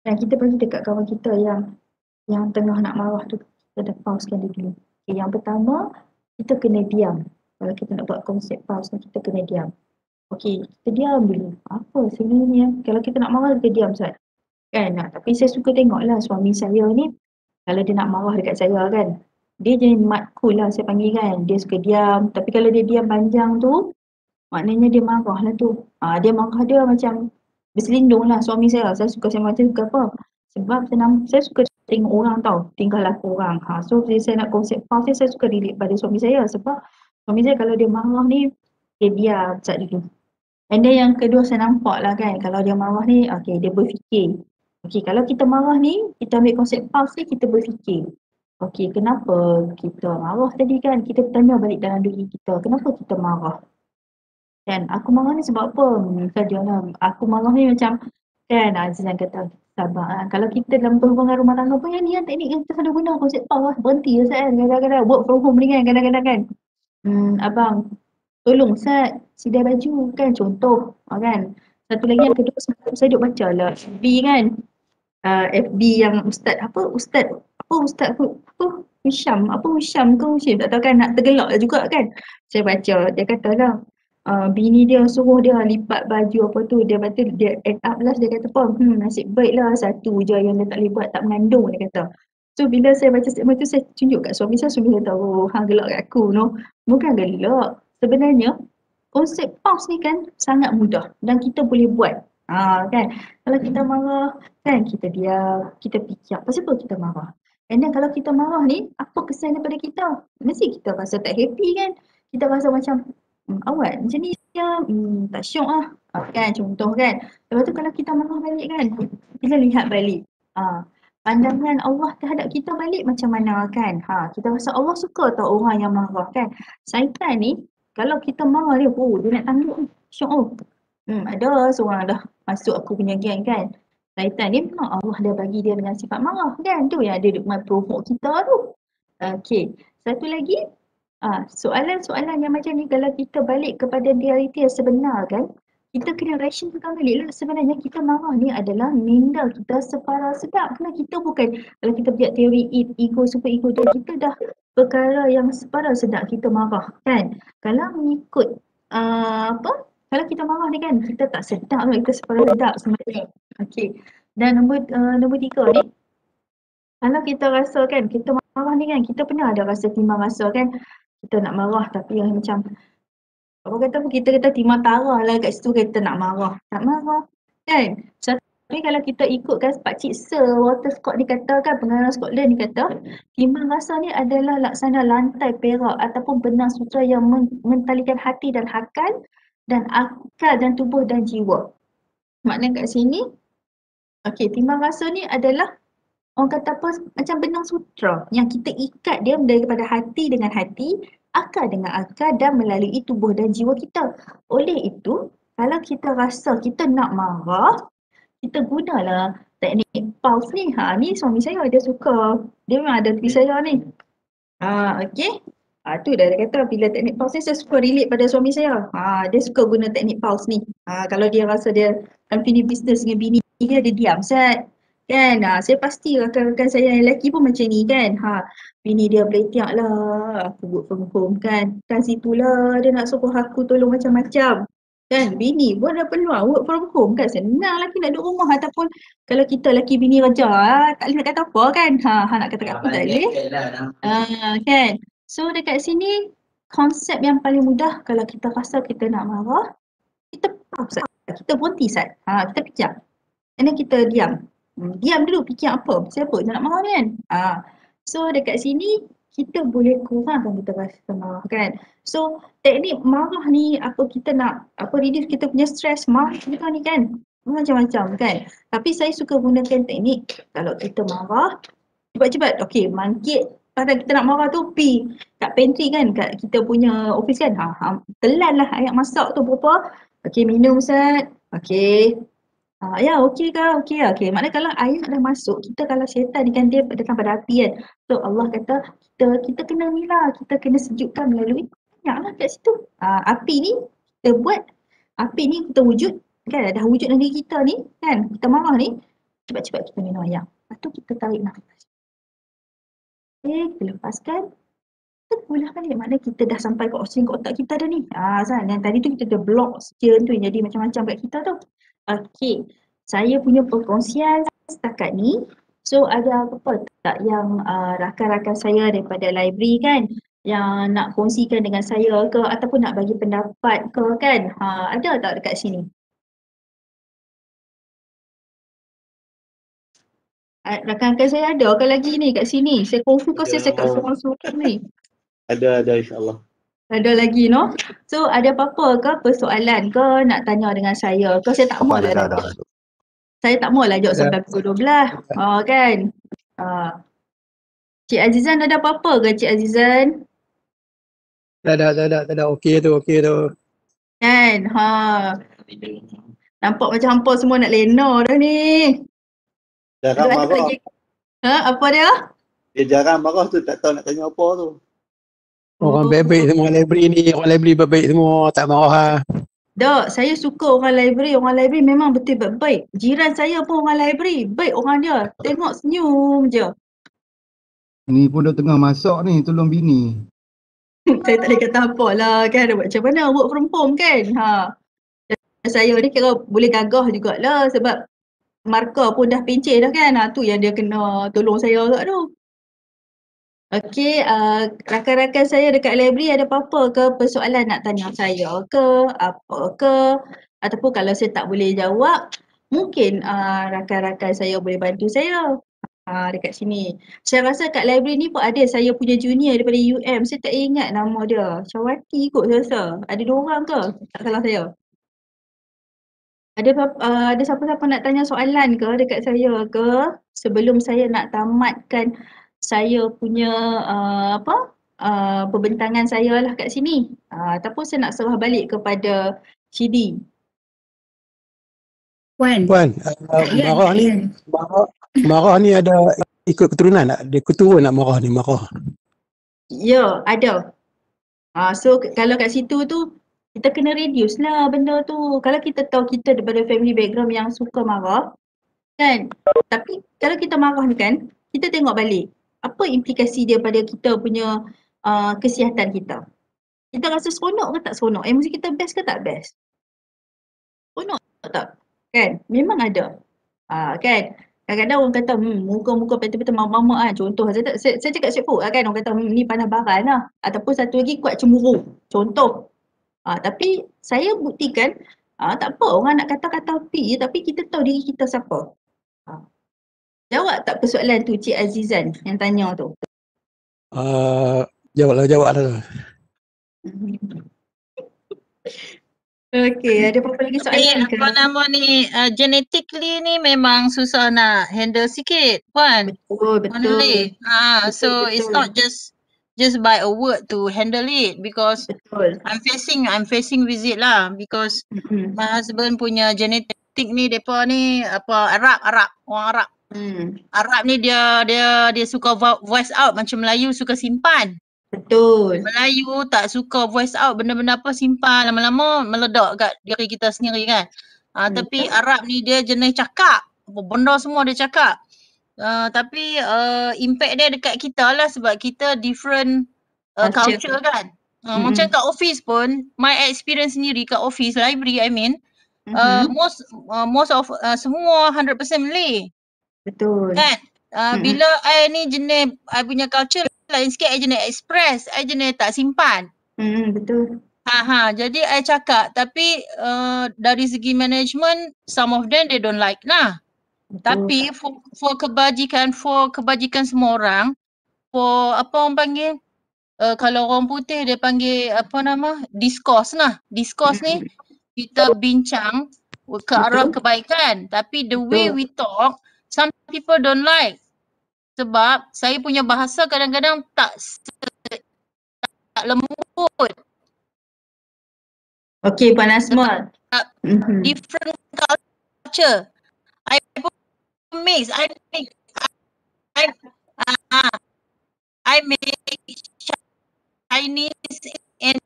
dan kita bagi dekat kawan kita yang tengah nak marah tu, kita dah pausekan dia dulu. Okay, yang pertama, kita kena diam. Kalau kita nak buat konsep pause ni, kita kena diam. Okey, kita diam dulu. Apa sebenarnya? Kalau kita nak marah, kita diam Ustaz. Kan? Tapi saya suka tengoklah suami saya ni, kalau dia nak marah dekat saya kan, dia jadi mat cool lah saya panggil kan. Dia suka diam. Tapi kalau dia diam panjang tu, maknanya dia marah lah tu. Dia marah dia macam berselindung lah suami saya. Saya suka macam suka apa? Sebab saya suka tengok orang tau, tingkah laku orang. So bila saya nak konsep pause ni, saya suka relate pada suami saya. Sebab suami saya kalau dia marah ni, dia diam sekejap dulu. And then yang kedua saya nampak lah kan, kalau dia marah ni, okay, dia berfikir. Okay, kalau kita marah ni, kita ambil konsep pause ni, kita berfikir. Okay, kenapa kita marah tadi kan? Kita bertanya balik dalam diri kita, kenapa kita marah? Dan aku marah ni sebab apa? Misalnya aku marah ni macam, kan Azizan kata, sabar. Kalau kita dalam perhubungan rumah tangga pun yang ni yang teknik yang kita selalu guna konsep pause, berhenti je kan. Kadang-kadang work from home ni kan, kadang-kadang kan. Abang, tolong Ustaz, sidai baju kan, contoh kan. Satu lagi yang kedua, saya duk baca lah FB kan. FB yang Ustaz Hisham tak tahu kan, nak tergelak juga kan. Saya baca, dia kata lah, bini dia suruh dia lipat baju apa tu, dia kata dia end up last dia kata apa, nasib baik lah satu je yang dia tak boleh buat, tak mengandung dia kata. So bila saya baca statement tu, saya tunjuk kat suami saya kata, oh hang gelak kat aku no. Bukan gelak, sebenarnya konsep pause ni kan sangat mudah dan kita boleh buat. Kan, kalau kita marah kan, kita diam, kita fikir pasal apa kita marah. And then kalau kita marah ni, apa kesan daripada kita? Mesti kita rasa tak happy kan. Kita rasa macam awak macam ni ya, tak syok lah. Kan, contoh kan. Lepas tu kalau kita marah balik kan, kita lihat balik. Pandangan Allah terhadap kita balik macam mana kan. Kita rasa Allah suka tak orang yang marah kan. Syaitan ni, kalau kita marah dia, dia nak tangguh. Syok. Ada seorang dah masuk aku punya geng kan. Syaitan ni memang Allah dah bagi dia dengan sifat marah kan. Tu yang dia duk provoke kita tu. Okay. Satu lagi, soalan-soalan yang macam ni kalau kita balik kepada realiti yang sebenar kan, kita kena rationalkan balik lah. Sebenarnya kita marah ni adalah minda kita separa sedap. Kerana kita bukan, kalau kita buat teori ego, super ego dia, kita dah perkara yang separa sedap kita marah kan. Kalau mengikut kalau kita marah ni kan, kita tak sedap lah, kita separa sedap sebenarnya. Okay. Dan nombor 3 ni, kalau kita rasa kan, kita marah ni kan, kita pernah ada rasa timbang rasa kan, kita nak marah tapi yang macam kita kata timbang tarah lah kat situ, kita nak marah. Tak marah kan. Tapi kalau kita ikutkan Pakcik Sir Walter Scott ni kata kan, pengarang Scotland ni kata, timbang rasa ni adalah laksana lantai perak ataupun benang sutera yang mentalikan hati dan akal dan tubuh dan jiwa. Maknanya kat sini, okay, timbang rasa ni adalah orang kata apa, macam benang sutera yang kita ikat dia daripada hati dengan hati, akal dengan akal dan melalui tubuh dan jiwa kita. Oleh itu, kalau kita rasa kita nak marah, kita gunalah teknik pause ni. Ni suami saya, dia suka. Dia memang ada tepi saya ni. Okay. Tu dah dia kata bila teknik pause ni saya suka relate pada suami saya. Dia suka guna teknik pause ni. Kalau dia rasa dia unfinished business dengan bini dia diam. Set. Kan, saya pasti rakan-rakan saya yang lelaki pun macam ni kan. Bini dia beletiak lah, aku work from home kan. Kan situlah dia nak suruh aku tolong macam-macam. Kan, bini pun ada peluang work from home kan. Senang lelaki nak duduk rumah ataupun kalau kita lelaki bini kerja, tak boleh nak kata apa kan. Nak kata kat aku tak boleh. Kan. So dekat sini, konsep yang paling mudah kalau kita rasa kita nak marah, kita pause. Kita berhenti Sat. Kita fikir. And then kita diam. Diam dulu fikir apa. Siapa je nak marah ni kan. So dekat sini kita boleh kurangkan kita rasa marah kan. So teknik marah ni apa kita nak reduce kita punya stres marah kita ni kan. Macam-macam kan. Tapi saya suka gunakan teknik kalau kita marah cepat-cepat. Okey, bangkit pada kita nak marah tu pi kat pantry kan, kat kita punya office kan. Telan lah ayat masak tu berapa. Okey, minum Ustaz. Okey. Ya, okey ke? Okey. Maknanya kalau ayat dah masuk, kita kalau syaitan ni kan dia datang pada api kan. So Allah kata kita kena ni lah, kita kena sejukkan melalui minyak lah kat situ. Api ni kita buat, api ni kita wujud kan, dah wujud dalam diri kita ni kan. Kita marah ni, cepat-cepat kita minum ayam. Lepas tu kita tarik nafas. Kita lepaskan. Kita pulih balik. Maknanya kita dah sampai ke oksigen ke otak kita dah ni. Yang tadi tu kita dah block oksigen tu yang jadi macam-macam kat kita tu. Okey, saya punya perkongsian setakat ni. So ada apa tak yang rakan-rakan saya daripada library kan yang nak kongsikan dengan saya ke ataupun nak bagi pendapat ke kan? Ada tak dekat sini? Rakan-rakan saya ada ke lagi ni kat sini? Saya kongsi ke saya cakap seorang-seorang ni? Ada insyaAllah. Ada lagi no? So ada apa-apa ke persoalan ke nak tanya dengan saya ke? Saya tak mau lah. Saya tak mau lah jawab sampai pukul 12. Kan? Cik Azizan ada apa-apa ke Cik Azizan? Tak ada. Okey tu. Kan? Nampak macam hampa semua nak lena dah ni. Jarang Ada marah. lagi? Apa dia? Dia jarang marah tu, tak tahu nak tanya apa tu. Orang baik-baik semua library ni, orang library baik-baik semua, tak marah Dok, saya suka orang library memang betul baik. Jiran saya pun orang library, baik orang dia. Tengok senyum je. Ni pun dah tengah masak ni, tolong bini. Saya tak boleh kata apa lah kan, macam mana work from home kan. Saya ni kira boleh gagah jugalah sebab markah pun dah pencet dah kan. Tu yang dia kena tolong saya kat tu. Okey, rakan-rakan saya dekat library ada apa-apa ke persoalan nak tanya saya ke, apa ke, ataupun kalau saya tak boleh jawab, mungkin rakan-rakan saya boleh bantu saya dekat sini. Saya rasa kat library ni pun ada saya punya junior daripada UM, saya tak ingat nama dia. Syawati kot saya rasa. Ada 2 orang ke? Tak salah saya. Ada siapa-siapa nak tanya soalan ke dekat saya ke sebelum saya nak tamatkan saya punya perbentangan saya lah kat sini. Ataupun saya nak serah balik kepada Shidi. Puan, marah ni ada ikut keturunan tak? Dia keturun nak marah. Ya, ada. So kalau kat situ tu kita kena reduce lah benda tu. Kalau kita tahu kita daripada family background yang suka marah kan. Tapi kalau kita marah ni kan, kita tengok balik apa implikasi dia pada kita punya kesihatan kita. Kita rasa seronok ke tak seronok? Emosi kita best ke tak best? Seronok tak? Kan? Memang ada. Kan? Kadang-kadang orang kata muka-muka betul-betul mama contoh saya cakap straightforward kan, orang kata ni panas baran lah, ataupun satu lagi kuat cemburu contoh. Tapi saya buktikan tak apa orang nak kata-kata api tapi kita tahu diri kita siapa. Jawab tak persoalan tu Cik Azizan yang tanya tu? Jawab lah. Okey, ada apa-apa lagi soalan ke? Apa nama ni, genetically ni memang susah nak handle sikit, Puan. Betul. So it's not just by a word to handle it because betul. I'm facing with it lah because my husband punya genetik ni depa ni Arab, orang Arab. Arab ni dia suka voice out macam Melayu suka simpan. Betul. Melayu tak suka voice out benda-benda apa simpan lama-lama meledak kat diri kita sendiri kan. Tapi Arab ni dia jenis cakap. benda semua dia cakap. Tapi impact dia dekat kita lah sebab kita different culture kan. Macam kat office pun, my experience sendiri kat office, library I mean, most of semua 100% Malay. Betul. Kan? Bila I ni jenis, I punya culture lain sikit, I jenis express, I jenis tak simpan. Betul. Jadi I cakap, tapi dari segi management, some of them they don't like lah. Betul. Tapi for kebajikan semua orang, for apa orang panggil, kalau orang putih dia panggil apa nama, discourse lah. Discourse ni kita bincang ke arah kebaikan, tapi the way we talk, some people don't like. Sebab saya punya bahasa kadang-kadang tak lembut. Okay, Puan Asma. Different culture. I pun mix. I make Chinese and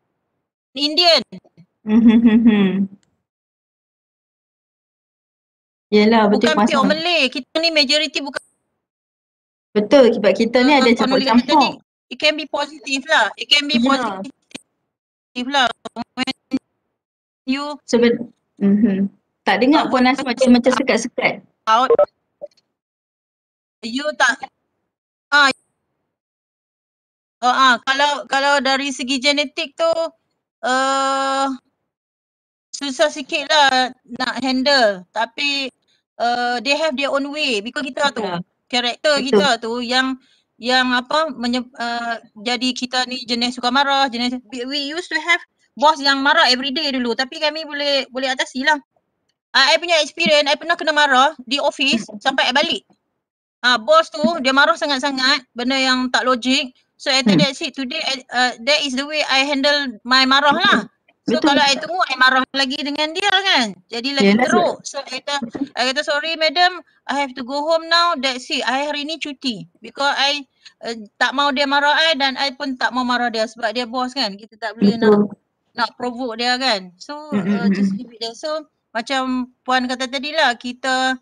Indian. Yelah, betul Bukan Puan pure Asma. Malay. Kita ni majority bukan. Betul, sebab kita ni ada campur-campur. It can be positive lah. It can be positive lah. When you tak dengar Puan Asma macam sekat-sekat. Out. You tak kalau dari segi genetik tu susah sikit lah nak handle, tapi they have their own way because kita tu karakter kita tu yang apa jadi kita ni jenis suka marah, jenis we used to have boss yang marah everyday dulu, tapi kami boleh atasi lah. I punya experience, I pernah kena marah di office sampai I balik. Bos tu dia marah sangat-sangat, benda yang tak logik. So after that's it, today that is the way I handle my marah lah. So kalau I tunggu, I marah lagi dengan dia kan. Jadi lagi teruk. So I kata sorry madam, I have to go home now, that's it. I hari ni cuti. Because I tak mau dia marah I dan I pun tak mau marah dia sebab dia bos kan. Kita tak boleh nak provoke dia kan. So just leave it there. So macam Puan kata tadi lah, kita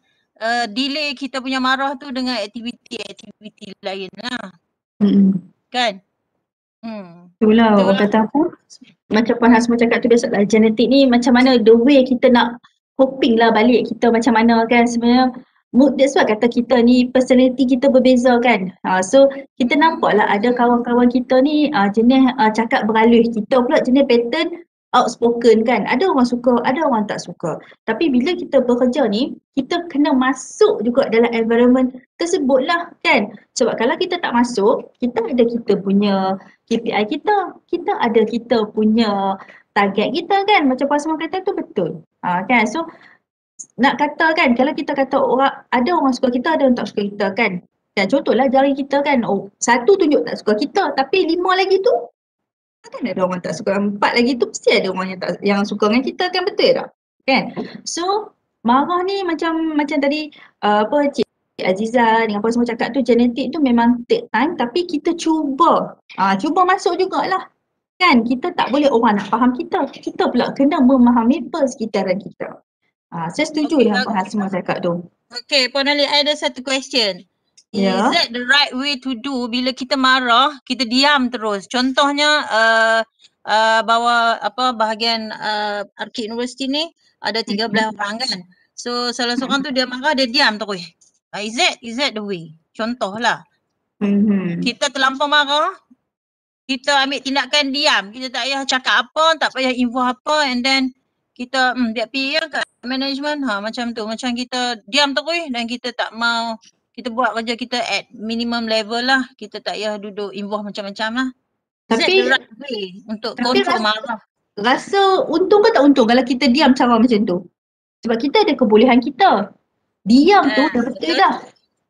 delay kita punya marah tu dengan aktiviti lain lah. Kan? Itulah orang kata apa? Macam Puan Hasma cakap tu, biasalah genetik ni macam mana the way kita nak coping lah balik kita macam mana kan sebenarnya. That's why kata kita ni personality kita berbeza kan. So kita nampak lah ada kawan-kawan kita ni jenis cakap beralih, kita pula jenis pattern outspoken kan. Ada orang suka, ada orang tak suka. Tapi bila kita bekerja ni, kita kena masuk juga dalam environment tersebut lah kan. Sebab kalau kita tak masuk, kita ada kita punya KPI kita ada kita punya target kita kan. Macam Puan Asma kata tu betul. Kan. So nak kata kan, kalau kita kata ada orang suka kita, ada orang tak suka kita kan. Dan contohlah jari kita kan, satu tunjuk tak suka kita, tapi 5 lagi tu kan ada orang tak suka, 4 lagi tu mesti ada orang yang suka dengan kita kan, betul tak? Kan? So marah ni macam tadi Cik Azizah dengan Puan semua cakap tu, genetik tu memang take time, tapi kita cuba masuk jugalah kan. Kita tak boleh orang nak faham kita pula kena memahami persekitaran kita. Saya setuju dengan Puan Hasma cakap tu. Okay, Puan Ali, I ada satu question. Is that the right way to do bila kita marah, kita diam terus? Contohnya bahawa bahagian Arkid University ni ada 13 orang kan. So salah seorang tu dia marah, dia diam terus. Is that the way? Contohlah. Kita terlampau marah, kita ambil tindakan diam. Kita tak payah cakap apa, tak payah info apa, and then kita dia pergi kat management macam tu. Macam kita diam terus dan kita tak mau, kita buat kerja kita at minimum level lah. Kita tak payah duduk involve macam-macam lah. Tapi the right way untuk kontrol marah? Rasa untung ke tak untung kalau kita diam cara macam tu? Sebab kita ada kebolehan kita. Diam tu dah betul dah.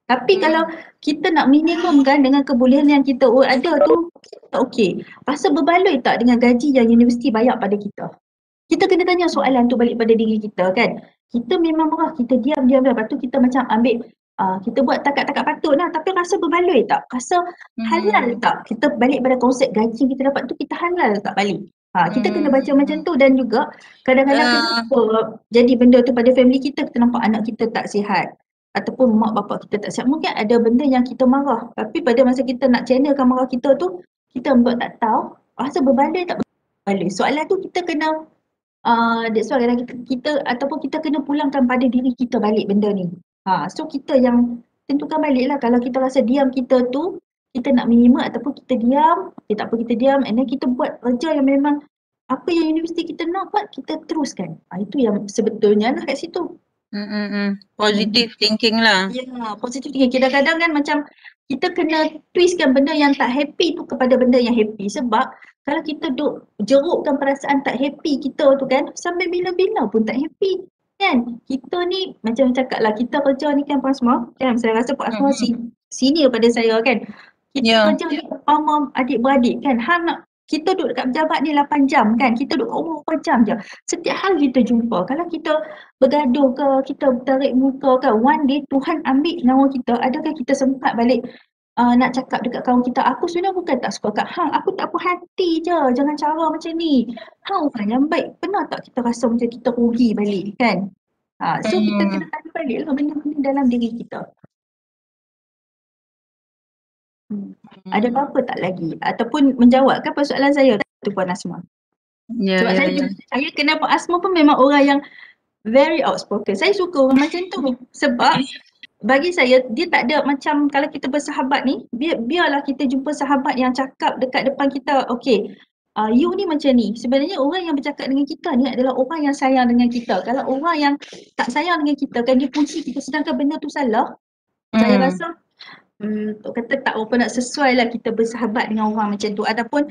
Tapi kalau kita nak minimumkan dengan kebolehan yang kita ada tu, tak okey. Rasa berbaloi tak dengan gaji yang universiti bayar pada kita? Kita kena tanya soalan tu balik pada diri kita kan. Kita memang marah, kita diam. Lepas tu kita macam ambil, kita buat takat-takat patut lah. Tapi rasa berbaloi tak? Rasa halal tak? Kita balik pada konsep gaji kita dapat tu, kita halal tak balik? Kita kena baca macam tu. Dan juga kadang-kadang kenapa jadi benda tu pada family kita nampak anak kita tak sihat. ataupun mak bapak kita tak siap. Mungkin ada benda yang kita marah, tapi pada masa kita nak channelkan marah kita tu, kita buat tak tahu, rasa berbalik tak berbalik. Soalan tu kita kena that's why kadang kita ataupun kita kena pulangkan pada diri kita balik benda ni. So kita yang tentukan balik lah. Kalau kita rasa diam kita tu, kita nak minima ataupun kita diam, tak apa kita diam, and then kita buat kerja yang memang apa yang universiti kita nak buat, kita teruskan. Itu yang sebetulnya lah kat situ. Positive thinking lah. Ya, positif thinking. Kadang-kadang kan macam kita kena twistkan benda yang tak happy tu kepada benda yang happy. Sebab kalau kita duk jerukkan perasaan tak happy kita tu kan, sampai bila-bila pun tak happy. Kan? Kita ni macam cakap lah, kita kerja ni kan Pak Asma, kan? Saya rasa Pak Asma senior pada saya kan. Kita kerja ni bersama adik-beradik kan. Kita duduk dekat pejabat ni 8 jam kan. Kita duduk kat rumah 4 jam je. Setiap hari kita jumpa. Kalau kita bergaduh ke, kita tarik muka ke, one day Tuhan ambil nyawa kita, adakah kita sempat balik nak cakap dekat kawan kita, aku sebenarnya bukan tak suka kat hang, aku tak puas hati je, jangan cara macam ni. Hang orang yang baik. Pernah tak kita rasa macam kita rugi balik kan? So kita kena tahu balik lah benda-benda dalam diri kita. Ada apa-apa tak lagi? Ataupun menjawabkan persoalan saya tu Puan Asma? Sebab saya kenal Puan Asma pun memang orang yang very outspoken. Saya suka orang macam tu. Sebab bagi saya, dia tak ada macam kalau kita bersahabat ni, biarlah kita jumpa sahabat yang cakap dekat depan kita, okay, you ni macam ni. Sebenarnya orang yang bercakap dengan kita ni adalah orang yang sayang dengan kita. Kalau orang yang tak sayang dengan kita kan, dia puji kita sedangkan benda tu salah, saya rasa kata tak apa nak sesuai lah kita bersahabat dengan orang macam tu. Ataupun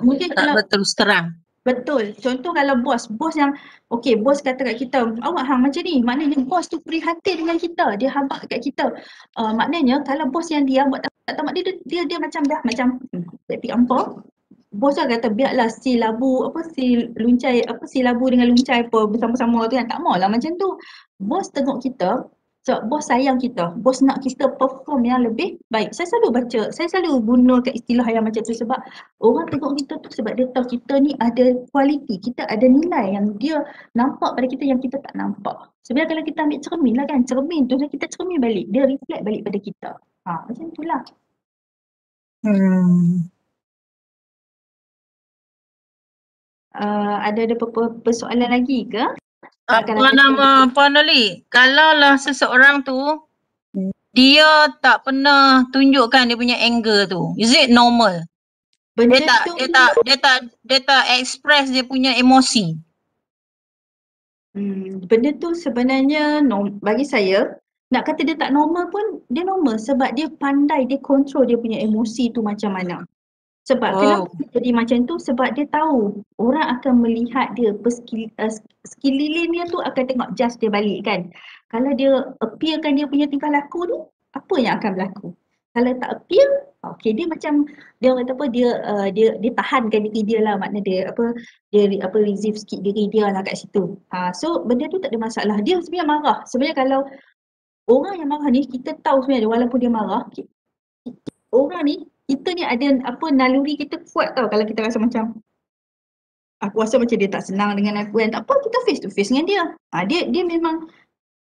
mungkin tak kalau terus terang. Betul. Contoh kalau bos yang okey, bos kata kat kita, awak hang macam ni, maknanya bos tu prihatin dengan kita, dia habaq kat kita. Maknanya kalau bos yang diam buat tak tamat, dia macam dah macam tapi apa? Bos dah kata biarlah si labu dengan luncai apa bersama-sama tu kan, tak maulah macam tu. Bos tengok kita sebab bos sayang kita, bos nak kita perform yang lebih baik. Saya selalu gunakan istilah yang macam tu sebab orang tengok kita tu sebab dia tahu kita ni ada kualiti, kita ada nilai yang dia nampak pada kita yang kita tak nampak. Sebenarnya kalau kita ambil cermin lah kan, cermin tu kita cermin balik, dia reflect balik pada kita. Macam itulah. Ada persoalan lagi ke? Apa nama Puan Noli? Kalaulah seseorang tu dia tak pernah tunjukkan dia punya anger tu, is it normal? Dia tak express dia punya emosi. Benda tu sebenarnya bagi saya, nak kata dia tak normal pun dia normal sebab dia pandai, dia control dia punya emosi tu macam mana. Sebab kenapa dia jadi macam tu? Sebab dia tahu orang akan melihat dia, sekelilingnya tu akan tengok judge dia balik kan. Kalau dia appearkan dia punya tingkah laku ni, apa yang akan berlaku? Kalau tak appear, okay, dia macam dia kata apa, dia tahankan diri dia lah, makna dia reserve sikit diri dia lah kat situ. So benda tu tak ada masalah. Dia sebenarnya marah. Sebenarnya kalau orang yang marah ni, kita tahu sebenarnya walaupun dia marah, orang ni, kita ni ada naluri kita kuat tau. Kalau kita rasa macam aku rasa macam dia tak senang dengan aku kan, tak apa, kita face to face dengan dia. Dia memang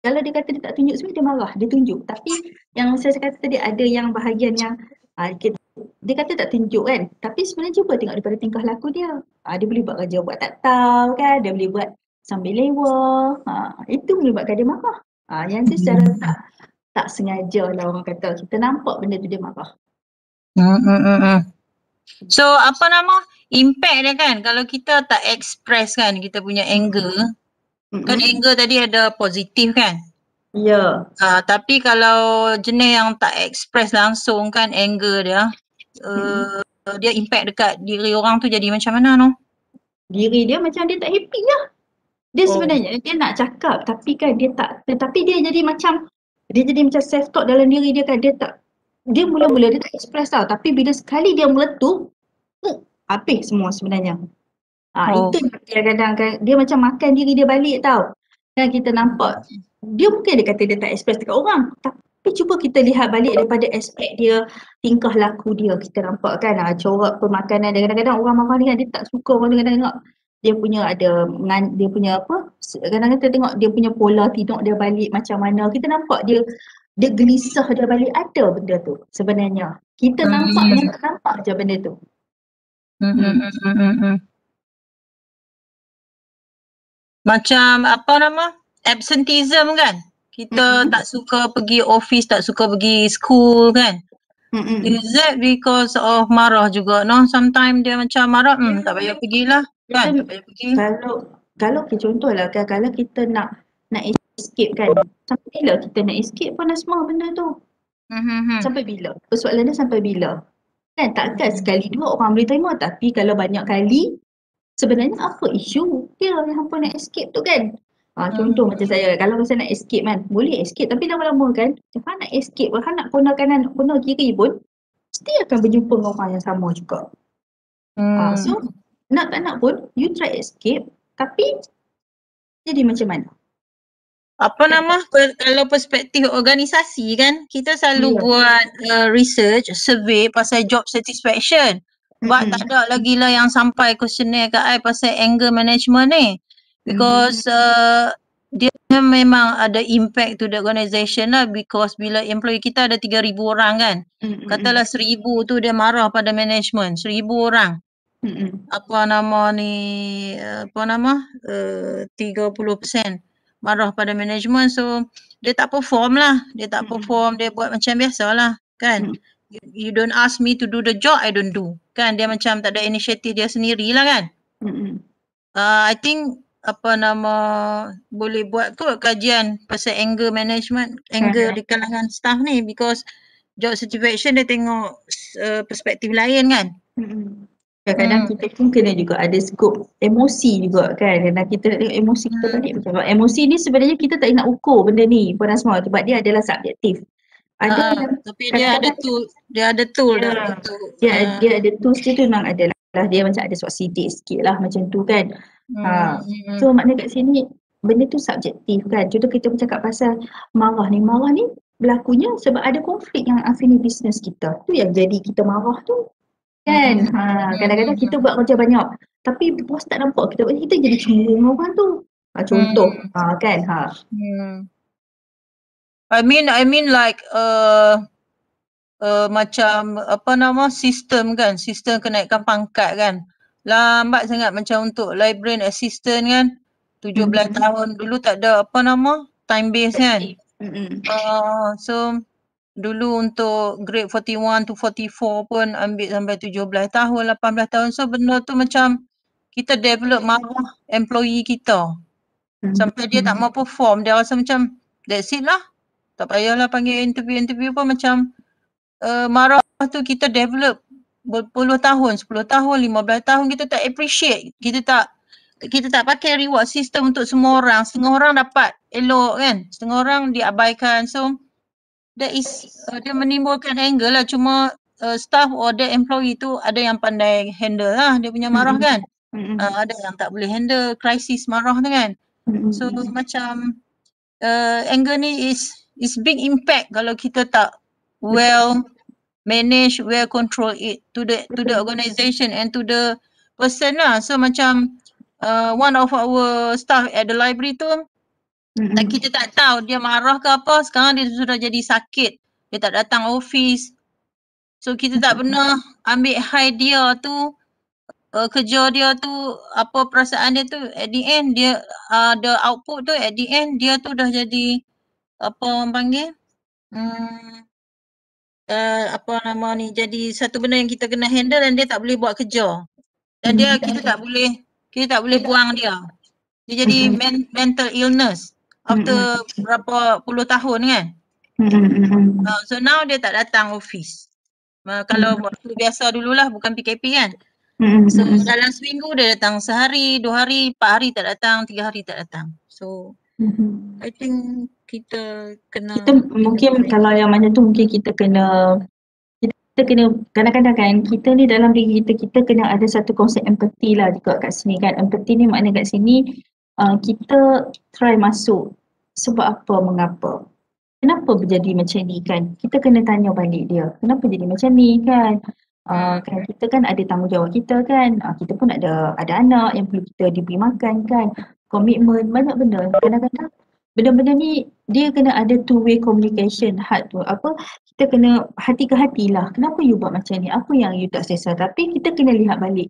kalau dia kata dia tak tunjuk sebenarnya dia marah, dia tunjuk. Tapi yang saya kata tadi ada yang bahagian yang dia kata tak tunjuk kan, tapi sebenarnya cuba tengok daripada tingkah laku dia. Dia boleh buat kerja buat tak tahu kan, dia boleh buat sambil lewa. Itu menyebabkan dia marah. Yang tu secara tak sengaja lah orang kata, kita nampak benda tu dia marah. So apa nama impact dia kan kalau kita tak express kan kita punya anger. Kan anger tadi ada positif kan? Ya. Tapi kalau jenis yang tak express langsung kan anger dia, dia impact dekat diri orang tu jadi macam mana no? Diri dia macam dia tak happy lah. Dia sebenarnya dia nak cakap tapi kan dia tak, tapi dia jadi macam self talk dalam diri dia kan, dia mula-mula dia tak express tau, tapi bila sekali dia meletup, habis semua sebenarnya. Itu kadang-kadang dia macam makan diri dia balik tau. Kan kita nampak, dia mungkin dia kata dia tak express dekat orang, tapi cuba kita lihat balik daripada aspek dia, tingkah laku dia, kita nampak kan corak pemakanan dia. Kadang-kadang orang marah ni kan, dia tak suka orang tengok dia punya ada dia punya apa, kadang-kadang kita tengok dia punya pola tidur dia balik macam mana, kita nampak dia gelisah dia balik, ada benda tu sebenarnya. Kita nampaknya tak nampak je benda tu. Macam apa nama? Absenteeism kan? Kita tak suka pergi office, tak suka pergi school kan? Is that because of marah juga? No, sometimes dia macam marah, tak payah pergilah kan? Tak payah pergi. Kalau contohlah kan, kalau kita nak escape kan, sampai bila kita nak escape pun semua benda tu? Sampai bila? Persoalan dia sampai bila? Kan takkan sekali dua orang boleh terima, tapi kalau banyak kali sebenarnya apa isu dia yang hampa nak escape tu kan? Contoh macam saya, kalau saya nak escape kan, boleh escape tapi lama-lama kan, kalau nak escape, kalau nak kona kanan, kona kiri pun mesti akan berjumpa dengan orang yang sama juga. So nak tak nak pun you try escape, tapi jadi macam mana? Apa nama, kalau perspektif organisasi kan, kita selalu buat research, survey pasal job satisfaction. Sebab tak ada lagi lah yang sampai questionnaire kat I pasal anger management ni. Because dia memang ada impact to the organisation lah, because bila employee kita ada 3,000 orang kan, katalah 1,000 tu dia marah pada management, 1,000 orang. Apa nama ni, 30% marah pada management, so dia tak perform lah, dia buat macam biasa lah kan. You don't ask me to do the job, I don't do kan, dia macam tak ada inisiatif dia sendiri lah kan. I think apa nama, boleh buat kot kajian pasal anger management, anger di kalangan staff ni, because job satisfaction dia tengok perspektif lain kan. Kadang-kadang kita pun kena juga ada skop emosi juga kan, dan kita tengok emosi kita balik macam mana. Emosi ni sebenarnya kita tak nak ukur benda ni pada semua, sebab dia adalah subjektif. Tapi dia ada tool, dia ada tools dia tu memang adalah dia macam ada suat sidik sikit lah macam tu kan. So maknanya kat sini benda tu subjektif kan. Contoh kita bercakap pasal marah ni berlakunya sebab ada konflik yang unfinished business kita. Tu yang jadi kita marah tu kan. Kadang-kadang kita buat kerja banyak tapi bos tak nampak kita jadi cemburu dengan orang tu. Contoh kan. I mean like macam apa nama, sistem kan, sistem kenaikan pangkat kan. Lambat sangat macam untuk librarian assistant kan. 17 tahun dulu tak ada apa nama, time base kan. So dulu untuk grade 41 to 44 pun ambil sampai 17 tahun, 18 tahun. So benda tu macam kita develop marah employee kita. Sampai dia tak mau perform, dia rasa macam that's it lah. Tak payahlah panggil interview pun, macam marah tu kita develop berpuluh tahun, 10 tahun, 15 tahun, kita tak appreciate. Kita tak pakai reward system untuk semua orang. Setengah orang dapat elok kan, setengah orang diabaikan. So that is dia menimbulkan anger lah. Cuma staff or the employee tu ada yang pandai handle lah dia punya marah kan. Ada yang tak boleh handle krisis marah tu kan. So macam anger ni is big impact kalau kita tak well manage, well control it to the organisation and to the person lah. So macam one of our staff at the library tu, kita tak tahu dia marah ke apa, sekarang dia sudah jadi sakit, dia tak datang office. So kita tak pernah ambil high dia tu, kerja dia tu, apa perasaan dia tu, at the end dia the output tu, at the end dia tu dah jadi apa orang panggil, apa nama ni, jadi satu benda yang kita kena handle dan dia tak boleh buat kerja. Dan kita tak boleh buang dia. Dia jadi mental illness after berapa puluh tahun kan. So now dia tak datang office. Kalau waktu biasa dululah, bukan PKP kan. So dalam seminggu dia datang sehari, 2 hari, 4 hari tak datang, 3 hari tak datang. So I think kita mungkin kalau yang macam tu mungkin kita kena kadang-kadang kan kita ni dalam diri kita kena ada satu konsep empathy lah juga kat sini kan. Empathy ni makna kat sini kita try masuk sebab apa, mengapa, kenapa berjadi macam ni kan. Kita kena tanya balik dia, kenapa jadi macam ni kan. Kan kita kan ada tanggungjawab kita kan, kita pun ada anak yang perlu kita diberi makan kan, komitmen, banyak benda. Kadang-kadang benda-benda ni dia kena ada two way communication, kita kena hati ke hati lah, kenapa you buat macam ni, apa yang you tak selesa, tapi kita kena lihat balik.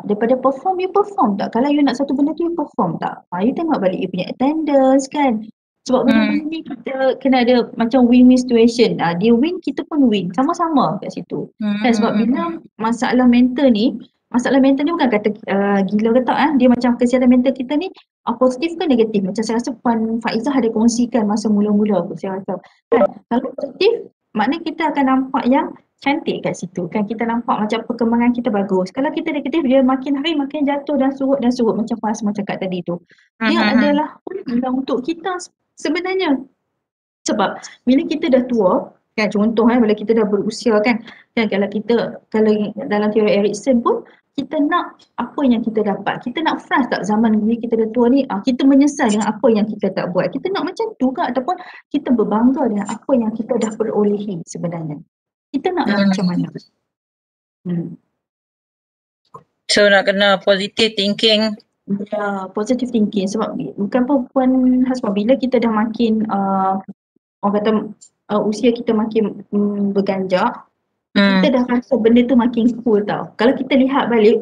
Daripada perform, you perform tak? Kalau you nak satu benda tu, you perform tak? You tengok balik you punya attendance kan. Sebab benda-benda ni kita kena ada macam win-win situation. Dia win, kita pun win. Sama-sama kat situ. Kan? Sebab bila masalah mental ni bukan kata gila ke tak. Dia macam kesihatan mental kita ni positif ke negatif. Macam saya rasa Puan Faizah ada kongsikan masa mula-mula aku. Saya rasa kan, kalau positif, maknanya kita akan nampak yang cantik kat situ kan, kita nampak macam perkembangan kita bagus. Kalau kita negatif, dia makin hari makin jatuh dan surut macam Puan Asma cakap tadi tu. Dia adalah untuk kita sebenarnya. Sebab bila kita dah tua kan, contoh bila kita dah berusia kan kalau dalam teori Erikson pun, kita nak apa yang kita dapat, kita nak frust tak zaman bila kita dah tua ni, kita menyesal dengan apa yang kita tak buat, kita nak macam tu ke, ataupun kita berbangga dengan apa yang kita dah perolehi sebenarnya, kita nak macam mana. So nak kena positive thinking. Ya, positive thinking. Sebab bukan pun Puan Hasma, bila kita dah makin orang kata usia kita makin berganjak, kita dah rasa benda tu makin cool tau. Kalau kita lihat balik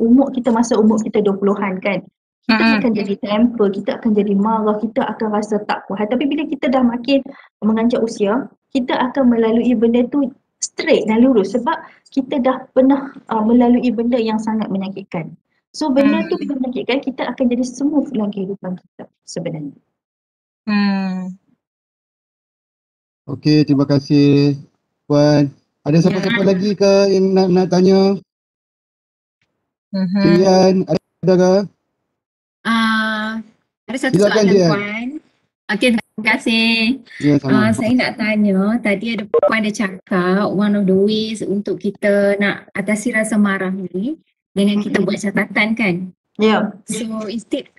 masa umur kita 20-an kan, kita akan jadi temper, kita akan jadi marah, kita akan rasa tak puas. Tapi bila kita dah makin menganjak usia, kita akan melalui benda tu straight dan lurus sebab kita dah pernah melalui benda yang sangat menyakitkan. So benda tu bila menyakitkan, kita akan jadi smooth dalam kehidupan kita sebenarnya. Okey, terima kasih Puan. Ada siapa-siapa lagi ke yang nak tanya? Cilian, ada ke? Ada satu Silakan, soalan Jian. Puan. Okey, terima kasih. Ya, sama. Saya nak tanya, tadi ada Puan ada cakap one of the ways untuk kita nak atasi rasa marah ni dengan kita buat catatan kan. Ya. So instead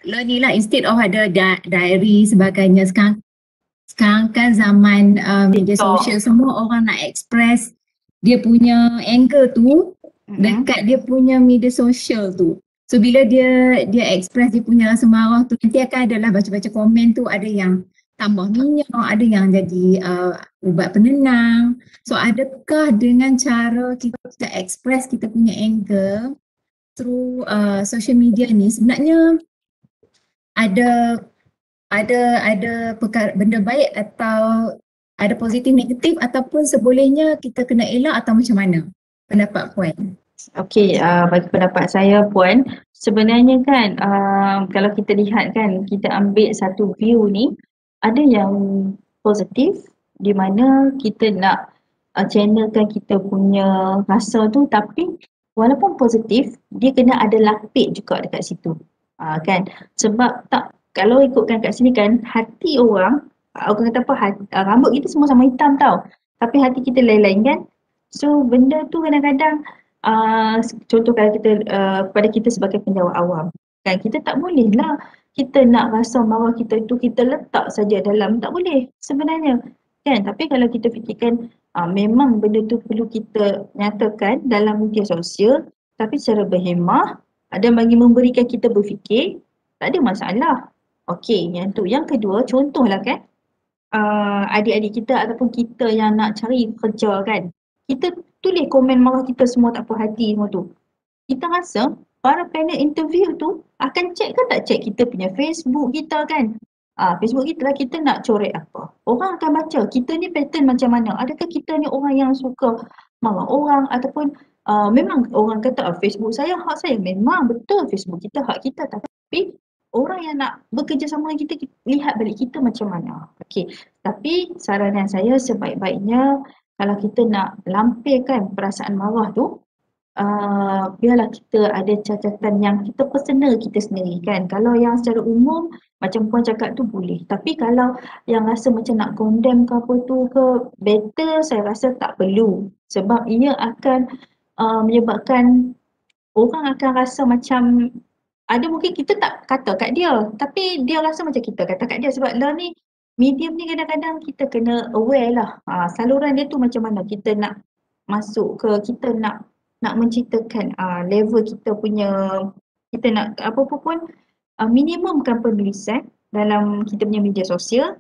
of ada diary sebagainya, sekarang kan zaman media sosial, semua orang nak express dia punya anger tu dekat dia punya media sosial tu. So bila dia express dia punya rasa marah tu, nanti akan adalah baca-baca komen tu, ada yang tambah minyak, ada yang jadi ubat penenang. So adakah dengan cara kita express kita punya anger through social media ni sebenarnya ada perkara benda baik atau ada positif negatif, ataupun sebolehnya kita kena elak, atau macam mana pendapat Puan? Okey, bagi pendapat saya Puan, sebenarnya kan kalau kita lihat kan, kita ambil satu view ni, ada yang positif di mana kita nak channelkan kita punya rasa tu, tapi walaupun positif, dia kena ada lapik juga dekat situ. Kan? Sebab kalau ikutkan kat sini kan, hati orang kata apa, rambut kita semua sama hitam tau, tapi hati kita lain-lain kan. So benda tu kadang-kadang contoh kalau kita pada kita sebagai penjawat awam kan, kita tak boleh lah kita nak rasa marah kita tu kita letak saja dalam, tak boleh sebenarnya kan. Tapi kalau kita fikirkan memang benda tu perlu kita nyatakan dalam media sosial, tapi secara berhemah dan bagi memberikan kita berfikir, tak ada masalah. Okey, yang tu. Yang kedua, contohlah kan, adik-adik kita ataupun kita yang nak cari kerja kan, kita tulis komen marah kita semua tak puas hati semua tu. Kita rasa para panel interview tu akan check ke tak check kita punya Facebook kita kan. Facebook kita lah, kita nak coret apa. Orang akan baca kita ni pattern macam mana. Adakah kita ni orang yang suka marah orang, ataupun memang orang kata Facebook saya hak saya. Memang betul Facebook kita hak kita, tapi orang yang nak bekerja sama dengan kita, lihat balik kita macam mana. Okey, tapi saranan saya sebaik-baiknya kalau kita nak lampirkan perasaan marah tu, biarlah kita ada catatan yang kita personal kita sendiri kan. Kalau yang secara umum macam Puan cakap tu boleh, tapi kalau yang rasa macam nak condemn ke apa tu ke, better saya rasa tak perlu, sebab ia akan menyebabkan orang akan rasa macam ada mungkin kita tak kata kat dia, tapi dia rasa macam kita kata kat dia. Sebab lah ni, medium ni kadang-kadang kita kena aware lah saluran dia tu macam mana, kita nak masuk ke, kita nak nak menciptakan level kita punya, kita nak apa-apa pun minimumkan penulisan dalam kita punya media sosial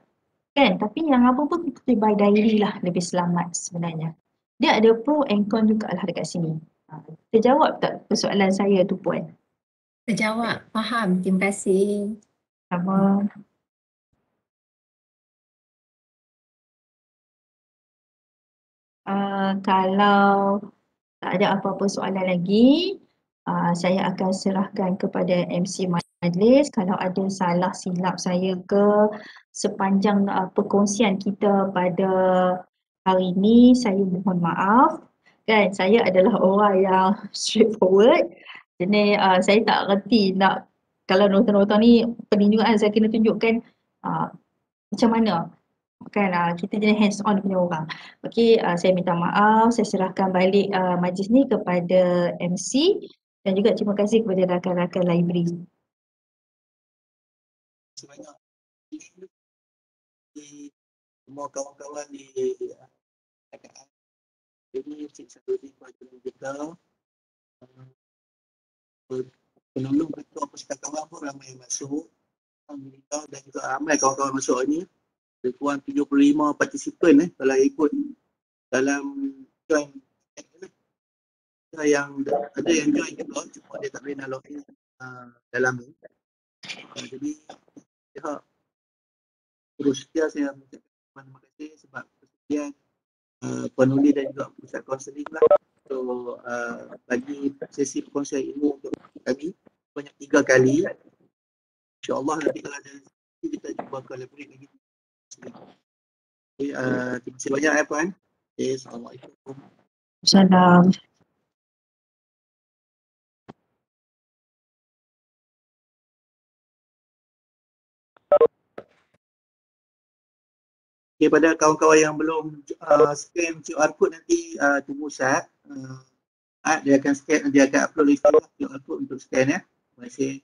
kan, tapi yang apa pun kita by diary lah lebih selamat sebenarnya. Dia ada pro and con juga lah dekat sini. Terjawab tak persoalan saya tu Puan? Terjawab, faham. Terima kasih. Sama. Kalau tak ada apa-apa soalan lagi, saya akan serahkan kepada MC Majlis. Kalau ada salah silap saya ke sepanjang perkongsian kita pada hari ini, saya mohon maaf. Kan, saya adalah orang yang straightforward. Jadi saya tak reti nak, kalau nota-nota ni penunjukan saya kena tunjukkan macam mana. Kan kita jadi hands on punya orang. Okey, saya minta maaf, saya serahkan balik majlis ni kepada MC dan juga terima kasih kepada rakan-rakan library. Sebanyak di semua kawan-kawan di KKN. Ini satu lagi kita penolong ketua pustakawan pun ramai yang masuk. Alhamdulillah, dan juga ramai kawan-kawan masuk ni. Lebih kurang 75 partisipan kalau ikut dalam join yang ada yang join juga, cuma dia tak boleh nak login dalam ni. Jadi pihak terus setia saya mengucapkan terima kasih sebab persediaan penulis dan juga pusat kaunseling lah untuk bagi sesi perkongsian ilmu untuk kami banyak 3 kali. InsyaAllah nanti kalau ada kita cuba collaborate lagi. Okay, terima kasih banyak Puan. Okay, Assalamualaikum. Salam. Okay, pada kawan-kawan yang belum scan QR code nanti tunggu saat dia akan scan, dia akan upload list QR code untuk scan ya. Terima kasih.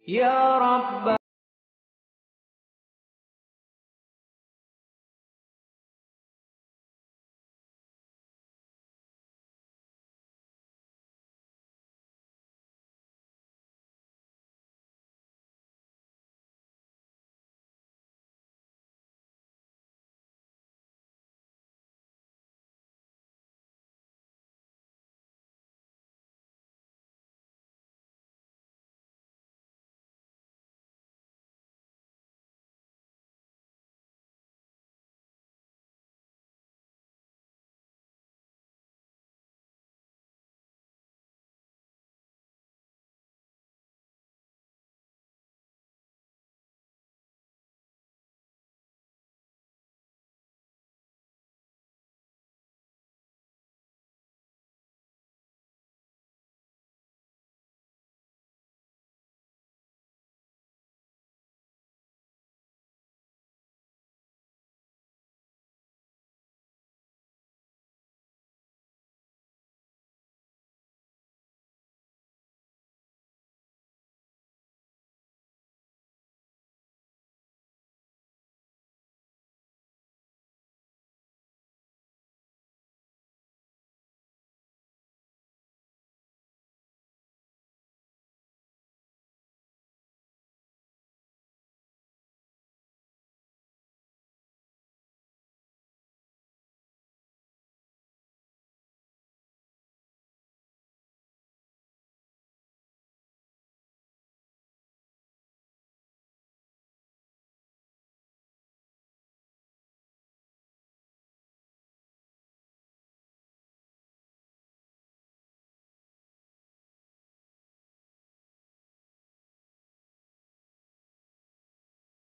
Ya Rabb